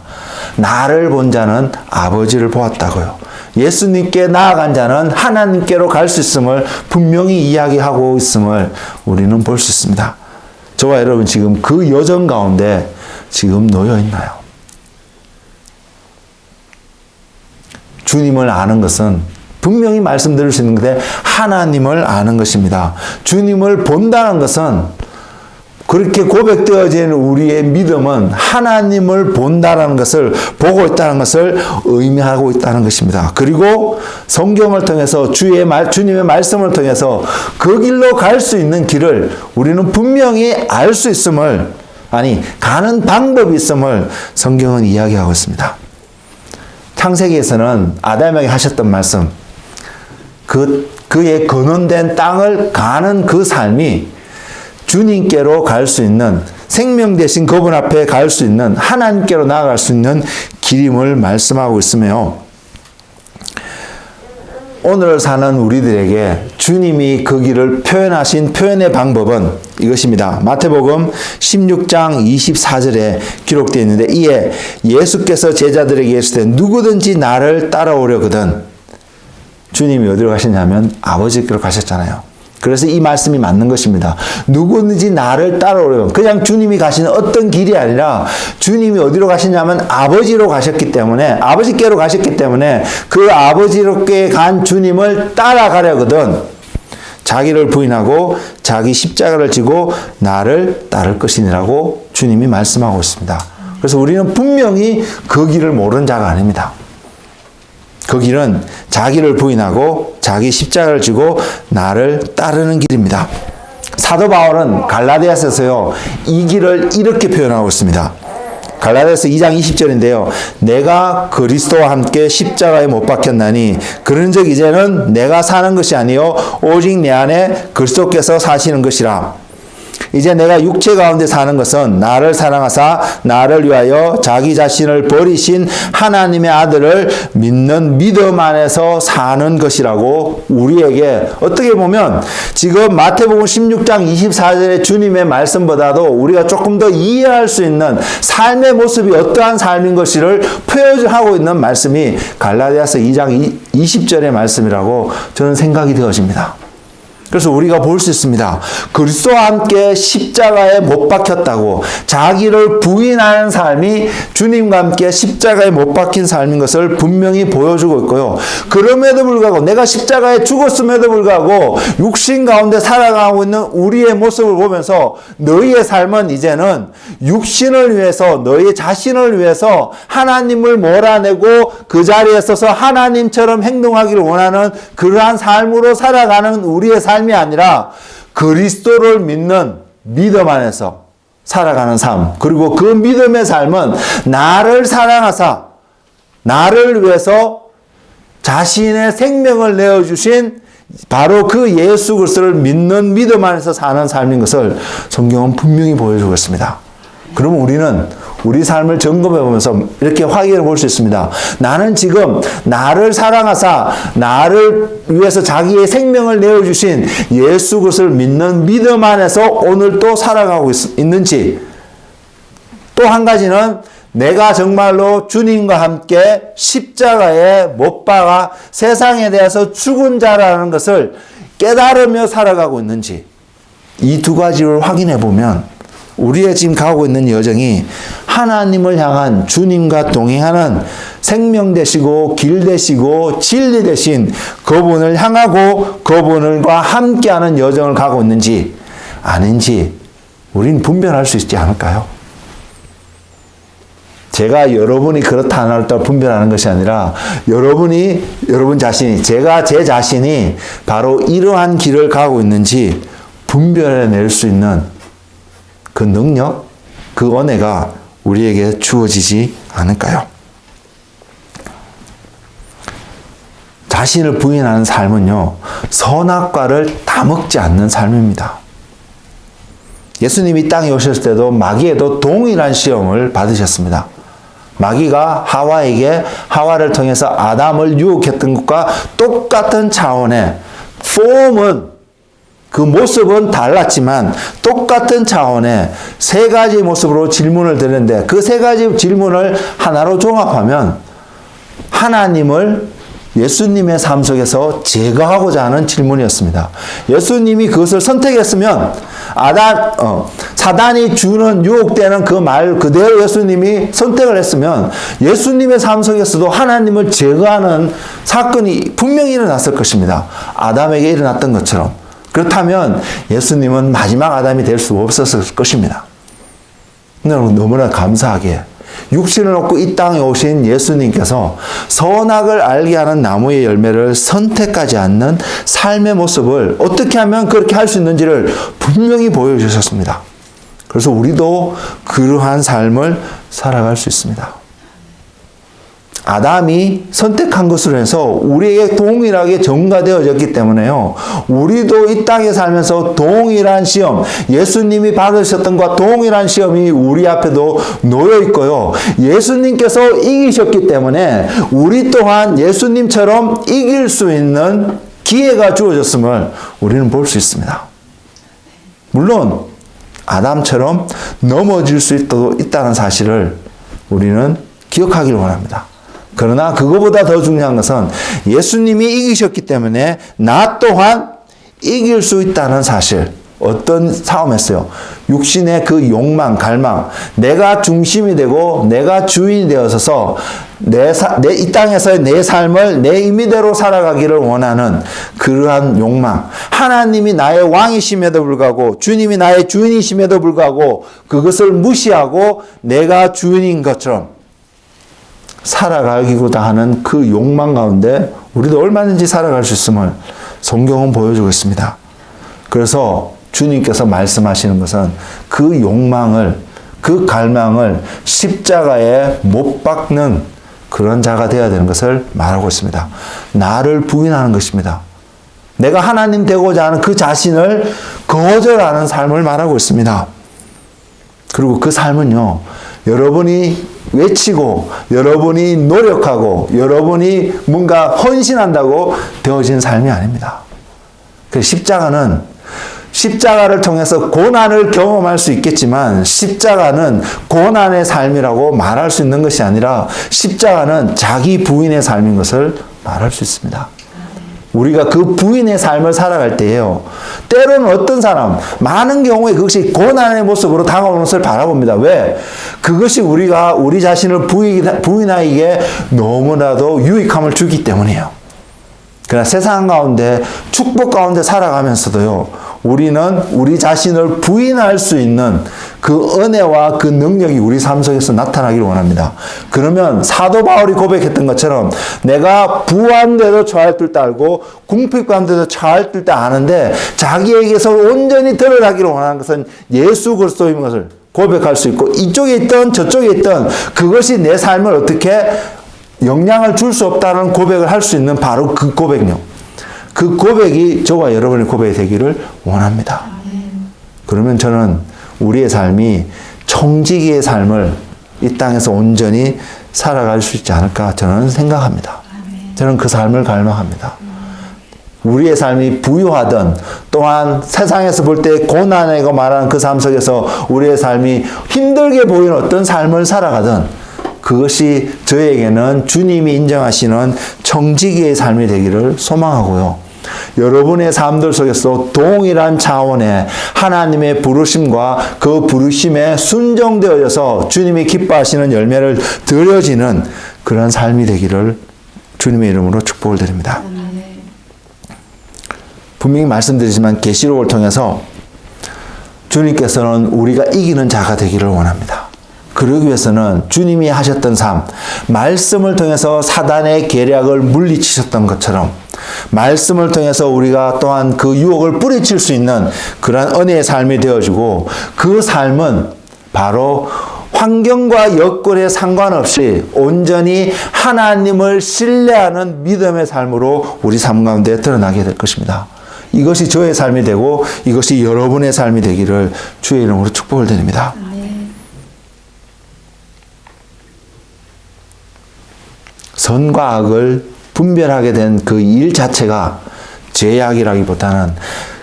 나를 본 자는 아버지를 보았다고요. 예수님께 나아간 자는 하나님께로 갈 수 있음을 분명히 이야기하고 있음을 우리는 볼 수 있습니다. 저와 여러분 지금 그 여정 가운데 지금 놓여 있나요? 주님을 아는 것은 분명히 말씀드릴 수 있는 건데 하나님을 아는 것입니다. 주님을 본다는 것은, 그렇게 고백되어진 우리의 믿음은 하나님을 본다는 것을, 보고 있다는 것을 의미하고 있다는 것입니다. 그리고 성경을 통해서 주님의 말씀을 통해서 그 길로 갈 수 있는 길을 우리는 분명히 알 수 있음을, 가는 방법이 있음을 성경은 이야기하고 있습니다. 창세기에서는 아담에게 하셨던 말씀, 그의 거론된 땅을 가는 그 삶이 주님께로 갈 수 있는, 생명 되신 그분 앞에 갈 수 있는, 하나님께로 나아갈 수 있는 길임을 말씀하고 있으며, 오늘 사는 우리들에게 주님이 그 길을 표현하신 표현의 방법은 이것입니다. 마태복음 16장 24절에 기록되어 있는데, 이에 예수께서 제자들에게 이르시되 누구든지 나를 따라오려거든, 주님이 어디로 가셨냐면 아버지께로 가셨잖아요. 그래서 이 말씀이 맞는 것입니다. 누구든지 나를 따라오려면, 그냥 주님이 가시는 어떤 길이 아니라 주님이 어디로 가셨냐면 아버지로 가셨기 때문에, 아버지께로 가셨기 때문에 그 아버지로께 간 주님을 따라가려거든 자기를 부인하고 자기 십자가를 지고 나를 따를 것이니라고 주님이 말씀하고 있습니다. 그래서 우리는 분명히 그 길을 모르는 자가 아닙니다. 그 길은 자기를 부인하고 자기 십자가를 지고 나를 따르는 길입니다. 사도 바울은 갈라디아서요, 이 길을 이렇게 표현하고 있습니다. 갈라디아서 2장 20절인데요. 내가 그리스도와 함께 십자가에 못 박혔나니 그런즉 이제는 내가 사는 것이 아니요 오직 내 안에 그리스도께서 사시는 것이라. 이제 내가 육체 가운데 사는 것은 나를 사랑하사 나를 위하여 자기 자신을 버리신 하나님의 아들을 믿는 믿음 안에서 사는 것이라고 우리에게, 어떻게 보면 지금 마태복음 16장 24절의 주님의 말씀보다도 우리가 조금 더 이해할 수 있는 삶의 모습이 어떠한 삶인 것을 표현하고 있는 말씀이 갈라디아서 2장 20절의 말씀이라고 저는 생각이 되어집니다. 그래서 우리가 볼 수 있습니다. 그리스도와 함께 십자가에 못 박혔다고, 자기를 부인하는 삶이 주님과 함께 십자가에 못 박힌 삶인 것을 분명히 보여주고 있고요. 그럼에도 불구하고, 내가 십자가에 죽었음에도 불구하고 육신 가운데 살아가고 있는 우리의 모습을 보면서 너희의 삶은 이제는 육신을 위해서, 너희 자신을 위해서 하나님을 몰아내고 그 자리에 서서 하나님처럼 행동하기를 원하는 그러한 삶으로 살아가는 우리의 삶이 아니라 그리스도를 믿는 믿음 안에서 살아가는 삶, 그리고 그 믿음의 삶은 나를 사랑하사 나를 위해서 자신의 생명을 내어주신 바로 그 예수 그리스도를 믿는 믿음 안에서 사는 삶인 것을 성경은 분명히 보여주고 있습니다. 그러면 우리는 우리 삶을 점검해 보면서 이렇게 확인해 볼 수 있습니다. 나는 지금 나를 사랑하사 나를 위해서 자기의 생명을 내어주신 예수 그리스도를 믿는 믿음 안에서 오늘 또 살아가고 있는지, 또 한 가지는 내가 정말로 주님과 함께 십자가에 못 박아 세상에 대해서 죽은 자라는 것을 깨달으며 살아가고 있는지, 이 두 가지를 확인해 보면 우리의 지금 가고 있는 여정이 하나님을 향한 주님과 동행하는 생명 되시고 길 되시고 진리 되신 그분을 향하고 그분과 함께하는 여정을 가고 있는지 아닌지 우리는 분별할 수 있지 않을까요? 제가 여러분이 그렇다 안 할까 분별하는 것이 아니라 여러분 자신이 제가 제 자신이 바로 이러한 길을 가고 있는지 분별해낼 수 있는 그 능력, 그 은혜가 우리에게 주어지지 않을까요? 자신을 부인하는 삶은요, 선악과를 다 먹지 않는 삶입니다. 예수님이 땅에 오셨을 때도 마귀에도 동일한 시험을 받으셨습니다. 마귀가 하와를 통해서 아담을 유혹했던 것과 똑같은 차원의 폼은 그 모습은 달랐지만 똑같은 차원의 세 가지 모습으로 질문을 드렸는데 그 세 가지 질문을 하나로 종합하면 하나님을 예수님의 삶 속에서 제거하고자 하는 질문이었습니다. 예수님이 그것을 선택했으면 사단이 주는 유혹되는 그 말 그대로 예수님이 선택을 했으면 예수님의 삶 속에서도 하나님을 제거하는 사건이 분명히 일어났을 것입니다. 아담에게 일어났던 것처럼. 그렇다면 예수님은 마지막 아담이 될 수 없었을 것입니다. 너무나 감사하게 육신을 얻고 이 땅에 오신 예수님께서 선악을 알게 하는 나무의 열매를 선택하지 않는 삶의 모습을 어떻게 하면 그렇게 할 수 있는지를 분명히 보여주셨습니다. 그래서 우리도 그러한 삶을 살아갈 수 있습니다. 아담이 선택한 것으로 해서 우리에게 동일하게 전가되어졌기 때문에요. 우리도 이 땅에 살면서 동일한 시험, 예수님이 받으셨던 것과 동일한 시험이 우리 앞에도 놓여 있고요. 예수님께서 이기셨기 때문에 우리 또한 예수님처럼 이길 수 있는 기회가 주어졌음을 우리는 볼 수 있습니다. 물론 아담처럼 넘어질 수 있다는 사실을 우리는 기억하기를 원합니다. 그러나 그거보다 더 중요한 것은 예수님이 이기셨기 때문에 나 또한 이길 수 있다는 사실. 어떤 싸움했어요? 육신의 그 욕망, 갈망, 내가 중심이 되고 내가 주인이 되어서서 이 땅에서의 내 삶을 내 임의대로 살아가기를 원하는 그러한 욕망. 하나님이 나의 왕이심에도 불구하고 주님이 나의 주인이심에도 불구하고 그것을 무시하고 내가 주인인 것처럼 살아가기보다 하는 그 욕망 가운데 우리도 얼마든지 살아갈 수 있음을 성경은 보여주고 있습니다. 그래서 주님께서 말씀하시는 것은 그 욕망을, 그 갈망을 십자가에 못 박는 그런 자가 되어야 되는 것을 말하고 있습니다. 나를 부인하는 것입니다. 내가 하나님 되고자 하는 그 자신을 거절하는 삶을 말하고 있습니다. 그리고 그 삶은요, 여러분이 외치고 여러분이 노력하고 여러분이 뭔가 헌신한다고 되어진 삶이 아닙니다. 그래서 십자가를 통해서 고난을 경험할 수 있겠지만 십자가는 고난의 삶이라고 말할 수 있는 것이 아니라 십자가는 자기 부인의 삶인 것을 말할 수 있습니다. 우리가 그 부인의 삶을 살아갈 때에요. 때로는 어떤 사람, 많은 경우에 그것이 고난의 모습으로 다가오는 것을 바라봅니다. 왜? 그것이 우리 자신을 부인하기에 너무나도 유익함을 주기 때문이에요. 그러나 세상 가운데, 축복 가운데 살아가면서도요, 우리는 우리 자신을 부인할 수 있는 그 은혜와 그 능력이 우리 삶 속에서 나타나기를 원합니다. 그러면 사도 바울이 고백했던 것처럼 내가 부한데도 처할 줄 알고 궁핍가운데도 처할 줄 아는데 자기에게서 온전히 드러나기를 원하는 것은 예수 그리스도인 것을 고백할 수 있고 이쪽에 있던 저쪽에 있던 그것이 내 삶을 어떻게 영향을 줄 수 없다는 고백을 할 수 있는 바로 그 고백력. 그 고백이 저와 여러분의 고백이 되기를 원합니다. 그러면 저는 우리의 삶이 청지기의 삶을 이 땅에서 온전히 살아갈 수 있지 않을까 저는 생각합니다. 저는 그 삶을 갈망합니다. 우리의 삶이 부유하든 또한 세상에서 볼 때 고난이고 말하는 그 삶 속에서 우리의 삶이 힘들게 보이는 어떤 삶을 살아가든 그것이 저에게는 주님이 인정하시는 청지기의 삶이 되기를 소망하고요. 여러분의 삶들 속에서 동일한 차원의 하나님의 부르심과 그 부르심에 순종되어져서 주님이 기뻐하시는 열매를 드려지는 그런 삶이 되기를 주님의 이름으로 축복을 드립니다. 분명히 말씀드리지만 계시록을 통해서 주님께서는 우리가 이기는 자가 되기를 원합니다. 그러기 위해서는 주님이 하셨던 삶, 말씀을 통해서 사단의 계략을 물리치셨던 것처럼 말씀을 통해서 우리가 또한 그 유혹을 뿌리칠 수 있는 그러한 은혜의 삶이 되어지고 그 삶은 바로 환경과 여건에 상관없이 온전히 하나님을 신뢰하는 믿음의 삶으로 우리 삶 가운데 드러나게 될 것입니다. 이것이 저의 삶이 되고 이것이 여러분의 삶이 되기를 주의 이름으로 축복을 드립니다. 선과 악을 분별하게 된 그 일 자체가 죄악이라기보다는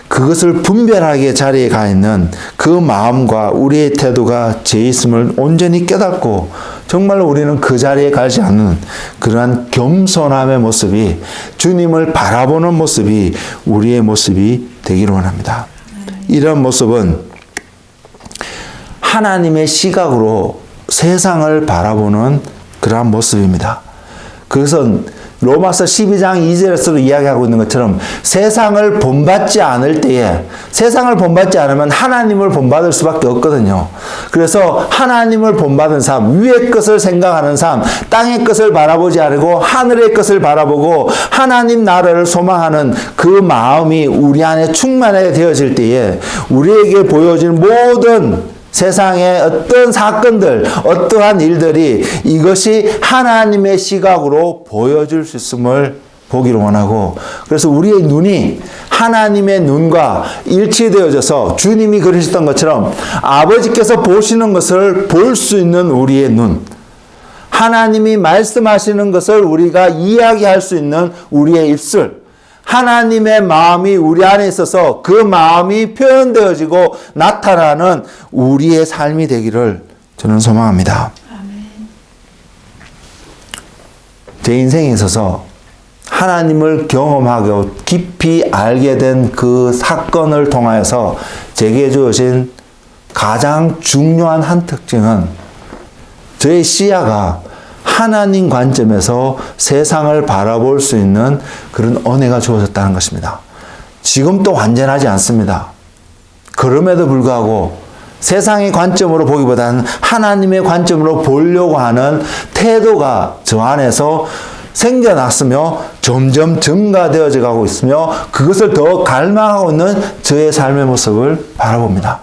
그것을 분별하게 자리에 가 있는 그 마음과 우리의 태도가 죄있음을 온전히 깨닫고 정말로 우리는 그 자리에 가지 않는 그러한 겸손함의 모습이 주님을 바라보는 모습이 우리의 모습이 되기를 원합니다. 이런 모습은 하나님의 시각으로 세상을 바라보는 그러한 모습입니다. 그것은 로마서 12장 2절에서도 이야기하고 있는 것처럼 세상을 본받지 않을 때에 세상을 본받지 않으면 하나님을 본받을 수밖에 없거든요. 그래서 하나님을 본받은 삶, 위의 것을 생각하는 삶, 땅의 것을 바라보지 않고 하늘의 것을 바라보고 하나님 나라를 소망하는 그 마음이 우리 안에 충만하게 되어질 때에 우리에게 보여진 모든 세상의 어떤 사건들, 어떠한 일들이 이것이 하나님의 시각으로 보여줄 수 있음을 보기를 원하고, 그래서 우리의 눈이 하나님의 눈과 일치되어져서 주님이 그러셨던 것처럼 아버지께서 보시는 것을 볼 수 있는 우리의 눈, 하나님이 말씀하시는 것을 우리가 이야기할 수 있는 우리의 입술, 하나님의 마음이 우리 안에 있어서 그 마음이 표현되어지고 나타나는 우리의 삶이 되기를 저는 소망합니다. 제 인생에 있어서 하나님을 경험하고 깊이 알게 된 그 사건을 통하여서 제게 주어진 가장 중요한 한 특징은 저의 시야가 하나님 관점에서 세상을 바라볼 수 있는 그런 은혜가 주어졌다는 것입니다. 지금도 완전하지 않습니다. 그럼에도 불구하고 세상의 관점으로 보기보다는 하나님의 관점으로 보려고 하는 태도가 저 안에서 생겨났으며 점점 증가되어져 가고 있으며 그것을 더 갈망하고 있는 저의 삶의 모습을 바라봅니다.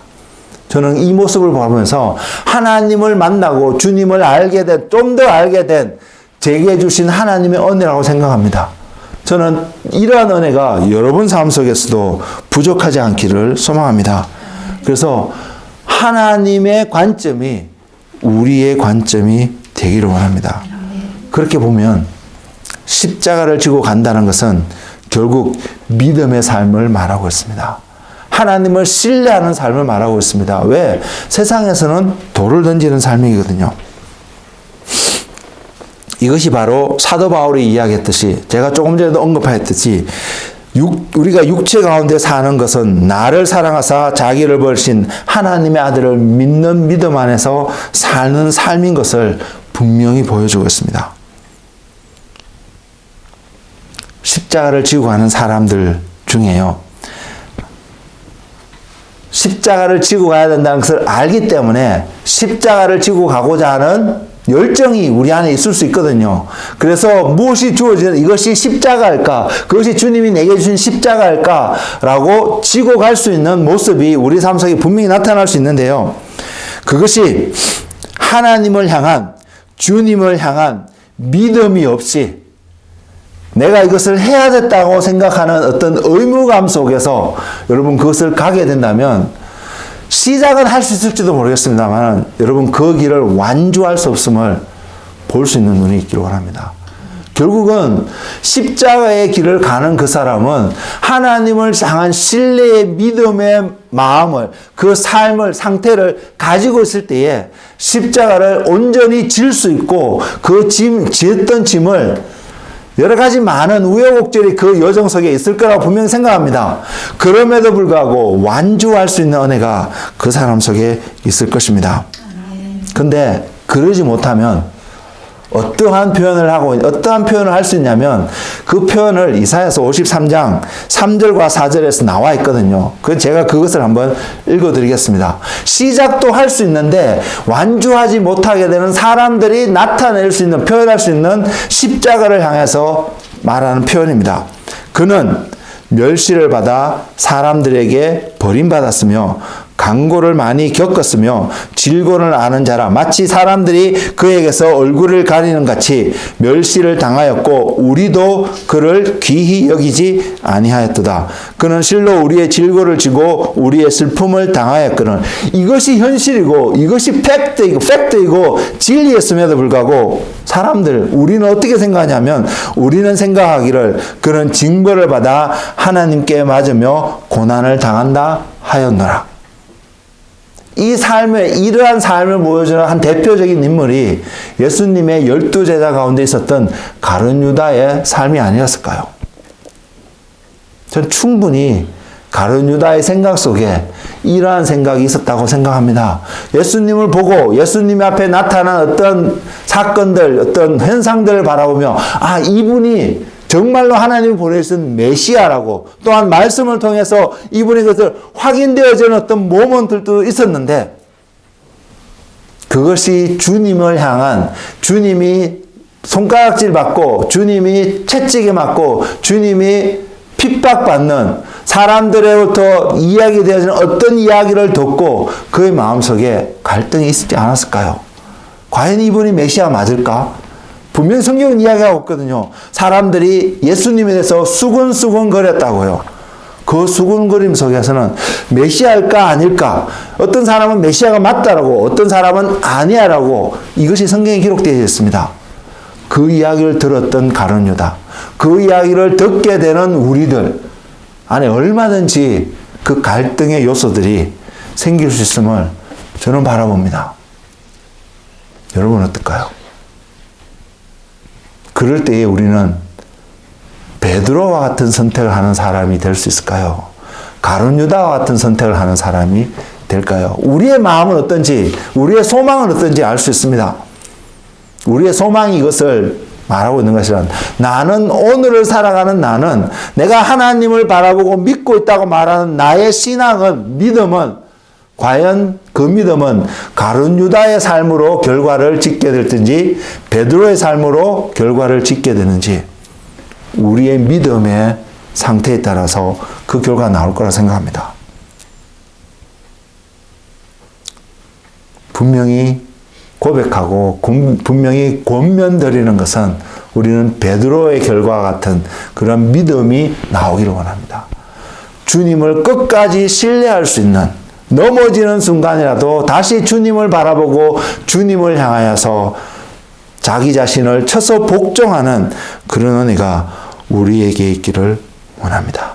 저는 이 모습을 보면서 하나님을 만나고 주님을 알게 된, 좀 더 알게 된 제게 주신 하나님의 은혜라고 생각합니다. 저는 이러한 은혜가 여러분 삶 속에서도 부족하지 않기를 소망합니다. 그래서 하나님의 관점이 우리의 관점이 되기를 원합니다. 그렇게 보면 십자가를 지고 간다는 것은 결국 믿음의 삶을 말하고 있습니다. 하나님을 신뢰하는 삶을 말하고 있습니다. 왜? 세상에서는 돌을 던지는 삶이거든요. 이것이 바로 사도 바울이 이야기했듯이 제가 조금 전에도 언급했듯이 우리가 육체 가운데 사는 것은 나를 사랑하사 자기를 버리신 하나님의 아들을 믿는 믿음 안에서 사는 삶인 것을 분명히 보여주고 있습니다. 십자가를 지고 가는 사람들 중에요. 십자가를 지고 가야 된다는 것을 알기 때문에 십자가를 지고 가고자 하는 열정이 우리 안에 있을 수 있거든요. 그래서 무엇이 주어지는 이것이 십자가일까? 그것이 주님이 내게 주신 십자가일까? 라고 지고 갈 수 있는 모습이 우리 삶 속에 분명히 나타날 수 있는데요. 그것이 하나님을 향한, 주님을 향한 믿음이 없이 내가 이것을 해야 됐다고 생각하는 어떤 의무감 속에서 여러분 그것을 가게 된다면 시작은 할 수 있을지도 모르겠습니다만 여러분 그 길을 완주할 수 없음을 볼 수 있는 눈이 있기를 원합니다. 결국은 십자가의 길을 가는 그 사람은 하나님을 향한 신뢰의 믿음의 마음을, 그 삶을, 상태를 가지고 있을 때에 십자가를 온전히 질 수 있고 그 짐, 지었던 짐을 여러 가지 많은 우여곡절이 그 여정 속에 있을 거라고 분명히 생각합니다. 그럼에도 불구하고 완주할 수 있는 은혜가 그 사람 속에 있을 것입니다. 근데 그러지 못하면 어떠한 표현을 할 수 있냐면 그 표현을 이사야서 53장 3절과 4절에서 나와 있거든요. 제가 그것을 한번 읽어드리겠습니다. 시작도 할 수 있는데 완주하지 못하게 되는 사람들이 나타낼 수 있는, 표현할 수 있는 십자가를 향해서 말하는 표현입니다. 그는 멸시를 받아 사람들에게 버림받았으며 강고를 많이 겪었으며 질곤을 아는 자라 마치 사람들이 그에게서 얼굴을 가리는 같이 멸시를 당하였고 우리도 그를 귀히 여기지 아니하였도다. 그는 실로 우리의 질고를 지고 우리의 슬픔을 당하였거늘. 이것이 현실이고 이것이 팩트이고 진리였음에도 불구하고 사람들, 우리는 어떻게 생각하냐면 우리는 생각하기를 그는 징벌을 받아 하나님께 맞으며 고난을 당한다 하였노라. 이러한 삶을 보여주는 한 대표적인 인물이 예수님의 12제자 가운데 있었던 가룟 유다의 삶이 아니었을까요? 전 충분히 가룟 유다의 생각 속에 이러한 생각이 있었다고 생각합니다. 예수님을 보고 예수님 앞에 나타난 어떤 사건들, 어떤 현상들을 바라보며 이분이 정말로 하나님이 보내신 메시아라고, 또한 말씀을 통해서 이분의 것을 확인되어지는 어떤 모먼트도 있었는데, 그것이 주님을 향한, 주님이 손가락질 받고 주님이 채찍에 맞고 주님이 핍박받는 사람들로부터 이야기되어지는 어떤 이야기를 듣고 그의 마음속에 갈등이 있지 않았을까요? 과연 이분이 메시아 맞을까? 분명히 성경은 이야기하고 있거든요. 사람들이 예수님에 대해서 수근수근 거렸다고요. 그 수근거림 속에서는 메시아일까 아닐까? 어떤 사람은 메시아가 맞다라고, 어떤 사람은 아니야라고, 이것이 성경에 기록되어 있습니다. 그 이야기를 들었던 가룟 유다, 그 이야기를 듣게 되는 우리들 안에 얼마든지 그 갈등의 요소들이 생길 수 있음을 저는 바라봅니다. 여러분 어떨까요? 그럴 때에 우리는 베드로와 같은 선택을 하는 사람이 될 수 있을까요? 가룟 유다와 같은 선택을 하는 사람이 될까요? 우리의 마음은 어떤지, 우리의 소망은 어떤지 알 수 있습니다. 우리의 소망이 이것을 말하고 있는 것이란, 나는 오늘을 살아가는 나는, 내가 하나님을 바라보고 믿고 있다고 말하는 나의 신앙은, 믿음은, 과연 그 믿음은 가룟 유다의 삶으로 결과를 짓게 될든지 베드로의 삶으로 결과를 짓게 되는지, 우리의 믿음의 상태에 따라서 그 결과가 나올 거라 생각합니다. 분명히 고백하고 분명히 권면드리는 것은 우리는 베드로의 결과와 같은 그런 믿음이 나오기를 원합니다. 주님을 끝까지 신뢰할 수 있는, 넘어지는 순간이라도 다시 주님을 바라보고 주님을 향하여서 자기 자신을 쳐서 복종하는 그런 은혜가 우리에게 있기를 원합니다.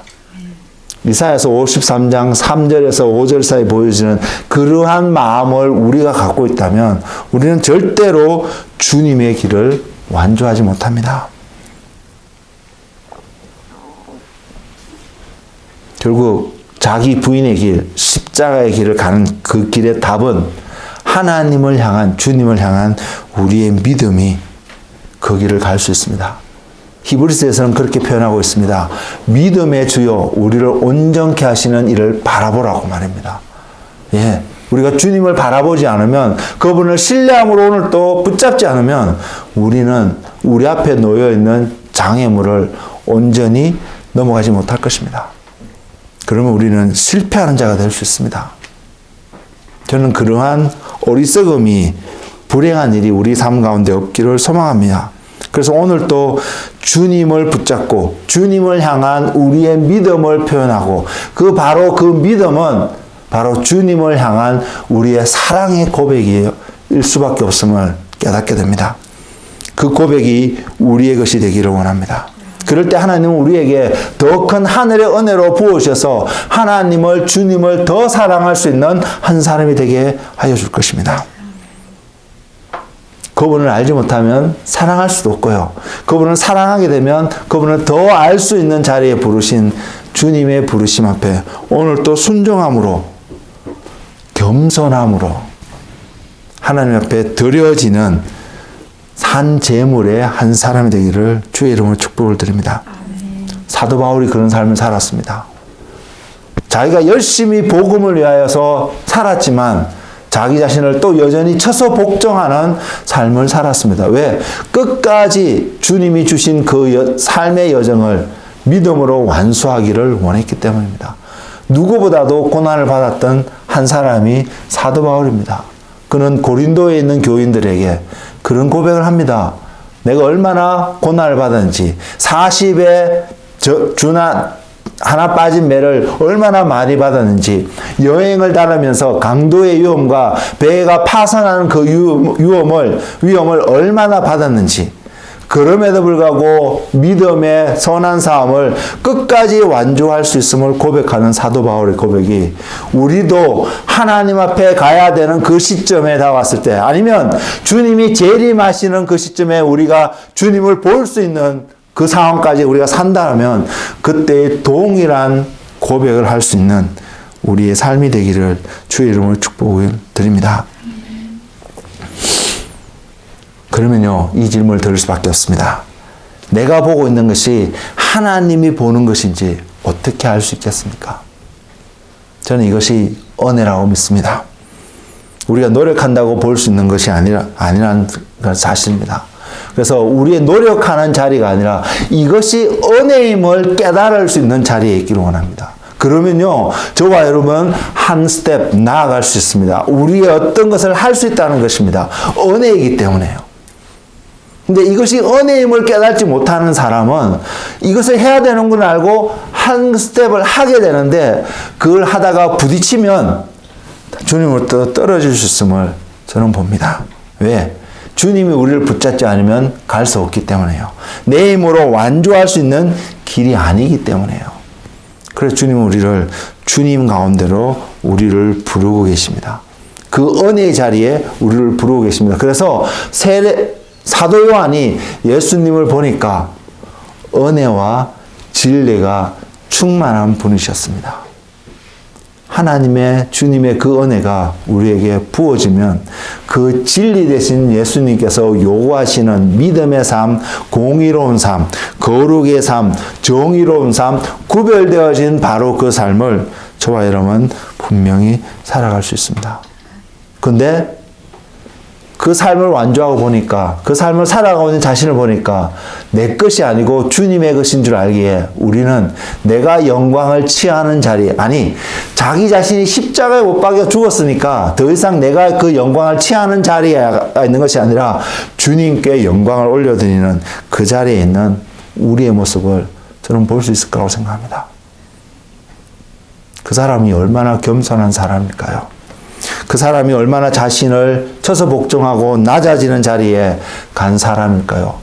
이사야서 53장 3절에서 5절 사이 보여지는 그러한 마음을 우리가 갖고 있다면 우리는 절대로 주님의 길을 완주하지 못합니다. 결국 자기 부인의 길, 십자가의 길을 가는 그 길의 답은 하나님을 향한, 주님을 향한 우리의 믿음이 그 길을 갈 수 있습니다. 히브리서에서는 그렇게 표현하고 있습니다. 믿음의 주요, 우리를 온전케 하시는 이를 바라보라고 말입니다. 예, 우리가 주님을 바라보지 않으면, 그분을 신뢰함으로 오늘 또 붙잡지 않으면 우리는 우리 앞에 놓여있는 장애물을 온전히 넘어가지 못할 것입니다. 그러면 우리는 실패하는 자가 될 수 있습니다. 저는 그러한 어리석음이, 불행한 일이 우리 삶 가운데 없기를 소망합니다. 그래서 오늘 또 주님을 붙잡고 주님을 향한 우리의 믿음을 표현하고, 바로 그 믿음은 바로 주님을 향한 우리의 사랑의 고백일 수밖에 없음을 깨닫게 됩니다. 그 고백이 우리의 것이 되기를 원합니다. 그럴 때 하나님은 우리에게 더 큰 하늘의 은혜로 부으셔서 하나님을, 주님을 더 사랑할 수 있는 한 사람이 되게 하여 줄 것입니다. 그분을 알지 못하면 사랑할 수도 없고요. 그분을 사랑하게 되면 그분을 더 알 수 있는 자리에 부르신 주님의 부르심 앞에 오늘 또 순종함으로, 겸손함으로 하나님 앞에 드려지는 산 제물의 한 사람이 되기를 주의 이름으로 축복을 드립니다. 사도 바울이 그런 삶을 살았습니다. 자기가 열심히 복음을 위하여서 살았지만 자기 자신을 또 여전히 쳐서 복종하는 삶을 살았습니다. 왜? 끝까지 주님이 주신 그 삶의 여정을 믿음으로 완수하기를 원했기 때문입니다. 누구보다도 고난을 받았던 한 사람이 사도 바울입니다. 그는 고린도에 있는 교인들에게 그런 고백을 합니다. 내가 얼마나 고난을 받았는지, 40에 하나 빠진 매를 얼마나 많이 받았는지, 여행을 다니면서 강도의 위험과 배가 파손하는 그 위험을 얼마나 받았는지, 그럼에도 불구하고 믿음의 선한 싸움을 끝까지 완주할 수 있음을 고백하는 사도 바울의 고백이 우리도 하나님 앞에 가야 되는 그 시점에 다가왔을 때, 아니면 주님이 재림하시는 그 시점에 우리가 주님을 볼 수 있는 그 상황까지 우리가 산다면 그때 동일한 고백을 할 수 있는 우리의 삶이 되기를 주의 이름으로 축복을 드립니다. 그러면요, 이 질문을 들을 수밖에 없습니다. 내가 보고 있는 것이 하나님이 보는 것인지 어떻게 알 수 있겠습니까? 저는 이것이 은혜라고 믿습니다. 우리가 노력한다고 볼 수 있는 것이 아니라는 건 사실입니다. 그래서 우리의 노력하는 자리가 아니라 이것이 은혜임을 깨달을 수 있는 자리에 있기를 원합니다. 그러면요, 저와 여러분 한 스텝 나아갈 수 있습니다. 우리의 어떤 것을 할 수 있다는 것입니다. 은혜이기 때문에요. 근데 이것이 은혜임을 깨닫지 못하는 사람은 이것을 해야 되는 걸 알고 한 스텝을 하게 되는데 그걸 하다가 부딪히면 주님으로부터 떨어질 수 있음을 저는 봅니다. 왜? 주님이 우리를 붙잡지 않으면 갈 수 없기 때문에요. 내 힘으로 완주할 수 있는 길이 아니기 때문에요. 그래서 주님은 우리를 주님 가운데로 우리를 부르고 계십니다. 그 은혜의 자리에 우리를 부르고 계십니다. 그래서 사도 요한이 예수님을 보니까 은혜와 진리가 충만한 분이셨습니다. 하나님의 주님의 그 은혜가 우리에게 부어지면 그 진리 대신 예수님께서 요구하시는 믿음의 삶, 공의로운 삶, 거룩의 삶, 정의로운 삶, 구별되어진 바로 그 삶을 저와 여러분은 분명히 살아갈 수 있습니다. 근데 그 삶을 완주하고 보니까, 그 삶을 살아가고 있는 자신을 보니까 내 것이 아니고 주님의 것인 줄 알기에 우리는 내가 영광을 취하는 자리, 아니 자기 자신이 십자가에 못 박여 죽었으니까 더 이상 내가 그 영광을 취하는 자리에 있는 것이 아니라 주님께 영광을 올려드리는 그 자리에 있는 우리의 모습을 저는 볼 수 있을 거라고 생각합니다. 그 사람이 얼마나 겸손한 사람일까요? 그 사람이 얼마나 자신을 쳐서 복종하고 낮아지는 자리에 간 사람일까요?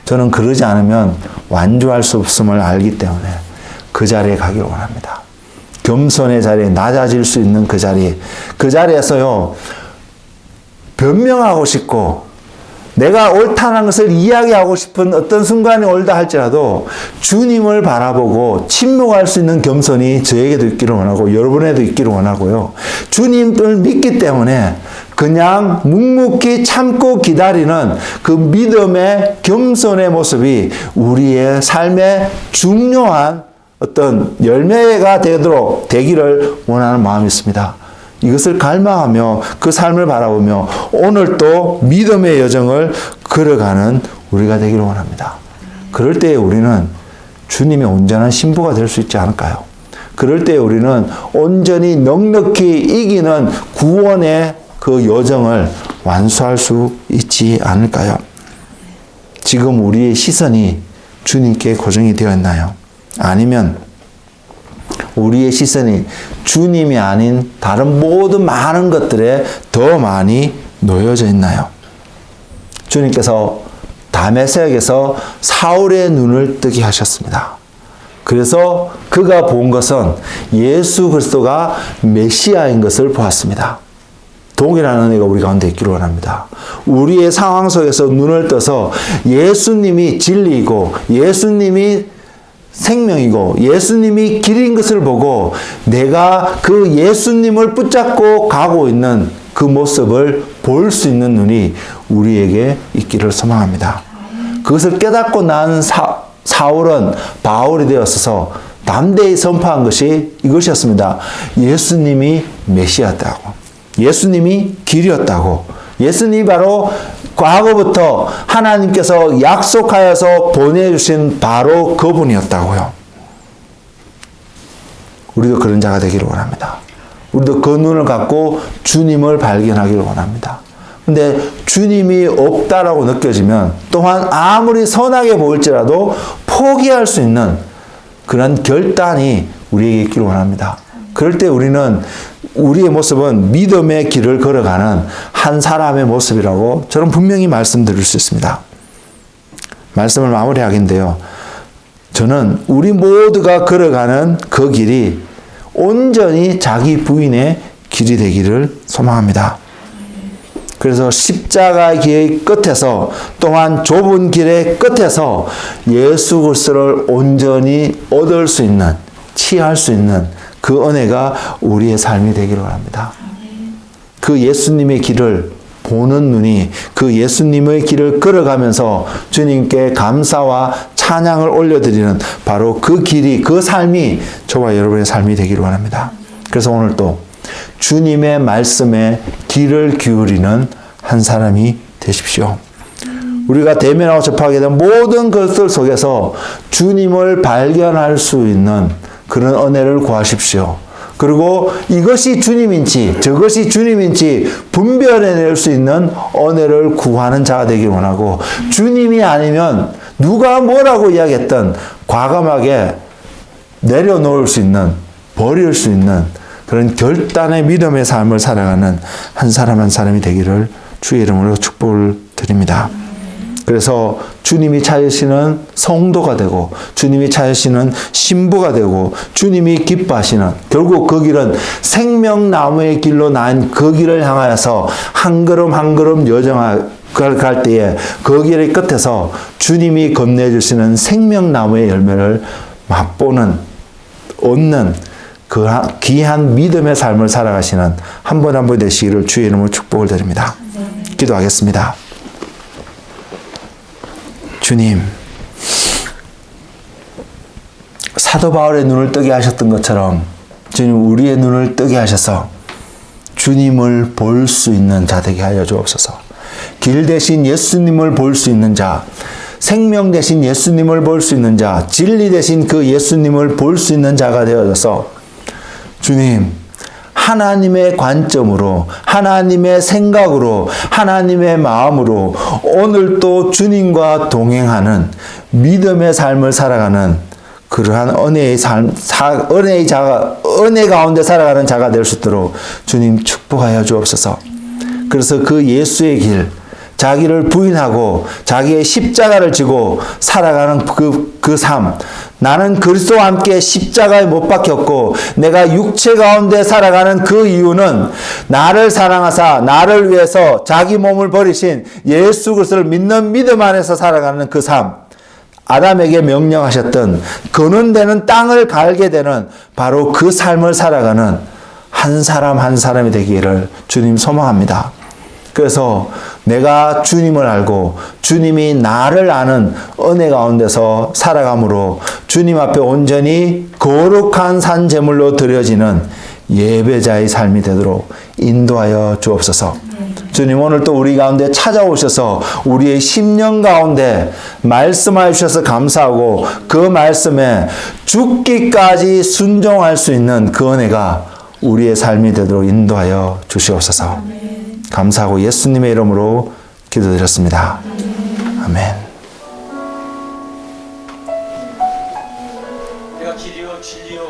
저는 그러지 않으면 완주할 수 없음을 알기 때문에 그 자리에 가기를 원합니다. 겸손의 자리에 낮아질 수 있는 그 자리에서요, 변명하고 싶고 내가 옳다는 것을 이야기하고 싶은 어떤 순간이 올다 할지라도 주님을 바라보고 침묵할 수 있는 겸손이 저에게도 있기를 원하고 여러분에도 있기를 원하고요. 주님을 믿기 때문에 그냥 묵묵히 참고 기다리는 그 믿음의 겸손의 모습이 우리의 삶의 중요한 어떤 열매가 되기를 원하는 마음이 있습니다. 이것을 갈망하며 그 삶을 바라보며 오늘 또 믿음의 여정을 걸어가는 우리가 되기를 원합니다. 그럴 때에 우리는 주님의 온전한 신부가 될 수 있지 않을까요? 그럴 때에 우리는 온전히 넉넉히 이기는 구원의 그 여정을 완수할 수 있지 않을까요? 지금 우리의 시선이 주님께 고정이 되어 있나요? 아니면 우리의 시선이 주님이 아닌 다른 모든 많은 것들에 더 많이 놓여져 있나요? 주님께서 다메섹에서 사울의 눈을 뜨게 하셨습니다. 그래서 그가 본 것은 예수 그리스도가 메시아인 것을 보았습니다. 동일한 은혜가 우리 가운데 있기를 원합니다. 우리의 상황 속에서 눈을 떠서 예수님이 진리이고 예수님이 생명이고 예수님이 길인 것을 보고 내가 그 예수님을 붙잡고 가고 있는 그 모습을 볼 수 있는 눈이 우리에게 있기를 소망합니다. 그것을 깨닫고 난 사울은 바울이 되었어서 담대히 선포한 것이 이것이었습니다. 예수님이 메시아였다고. 예수님이 길이었다고. 예수님이 바로 과거부터 하나님께서 약속하여서 보내주신 바로 그분이었다고요. 우리도 그런 자가 되기를 원합니다. 우리도 그 눈을 갖고 주님을 발견하기를 원합니다. 근데 주님이 없다라고 느껴지면 또한 아무리 선하게 보일지라도 포기할 수 있는 그런 결단이 우리에게 있기를 원합니다. 그럴 때 우리는 우리의 모습은 믿음의 길을 걸어가는 한 사람의 모습이라고 저는 분명히 말씀드릴 수 있습니다. 말씀을 마무리하겠는데요. 저는 우리 모두가 걸어가는 그 길이 온전히 자기 부인의 길이 되기를 소망합니다. 그래서 십자가의 길 끝에서 또한 좁은 길의 끝에서 예수 그리스도를 온전히 얻을 수 있는, 취할 수 있는 그 은혜가 우리의 삶이 되기를 원합니다. 그 예수님의 길을 보는 눈이 그 예수님의 길을 걸어가면서 주님께 감사와 찬양을 올려드리는 바로 그 길이, 그 삶이 저와 여러분의 삶이 되기를 원합니다. 그래서 오늘 또 주님의 말씀에 귀를 기울이는 한 사람이 되십시오. 우리가 대면하고 접하게 된 모든 것들 속에서 주님을 발견할 수 있는 그런 은혜를 구하십시오. 그리고 이것이 주님인지 저것이 주님인지 분별해낼 수 있는 은혜를 구하는 자가 되길 원하고, 주님이 아니면 누가 뭐라고 이야기했던 과감하게 내려놓을 수 있는, 버릴 수 있는 그런 결단의 믿음의 삶을 살아가는 한 사람 한 사람이 되기를 주의 이름으로 축복을 드립니다. 그래서 주님이 찾으시는 성도가 되고 주님이 찾으시는 신부가 되고 주님이 기뻐하시는, 결국 그 길은 생명나무의 길로 난 그 길을 향하여서 한 걸음 한 걸음 갈 때에 그 길의 끝에서 주님이 건네주시는 생명나무의 열매를 맛보는, 얻는 그 귀한 믿음의 삶을 살아가시는 한 분 한 분 되시기를 주의 이름으로 축복을 드립니다. 기도하겠습니다. 주님, 사도 바울의 눈을 뜨게 하셨던 것처럼 주님 우리의 눈을 뜨게 하셔서 주님을 볼 수 있는 자 되게 하여 주옵소서. 길 대신 예수님을 볼 수 있는 자, 생명 대신 예수님을 볼 수 있는 자, 진리 대신 그 예수님을 볼 수 있는 자가 되어져서 주님, 하나님의 관점으로, 하나님의 생각으로, 하나님의 마음으로 오늘 또 주님과 동행하는 믿음의 삶을 살아가는 그러한 은혜의 삶, 은혜 가운데 살아가는 자가 될 수 있도록 주님 축복하여 주옵소서. 그래서 그 예수의 길, 자기를 부인하고 자기의 십자가를 지고 살아가는 그 삶, 나는 그리스도와 함께 십자가에 못 박혔고 내가 육체 가운데 살아가는 그 이유는 나를 사랑하사 나를 위해서 자기 몸을 버리신 예수 그리스도를 믿는 믿음 안에서 살아가는 그 삶, 아담에게 명령하셨던 거는 되는 땅을 갈게 되는 바로 그 삶을 살아가는 한 사람 한 사람이 되기를 주님 소망합니다. 그래서 내가 주님을 알고 주님이 나를 아는 은혜 가운데서 살아감으로 주님 앞에 온전히 거룩한 산제물로 드려지는 예배자의 삶이 되도록 인도하여 주옵소서. 주님, 오늘 또 우리 가운데 찾아오셔서 우리의 심령 가운데 말씀하여 주셔서 감사하고 그 말씀에 죽기까지 순종할 수 있는 그 은혜가 우리의 삶이 되도록 인도하여 주시옵소서. 감사하고 예수님의 이름으로 기도드렸습니다. 아멘. 내가 길이요 진리요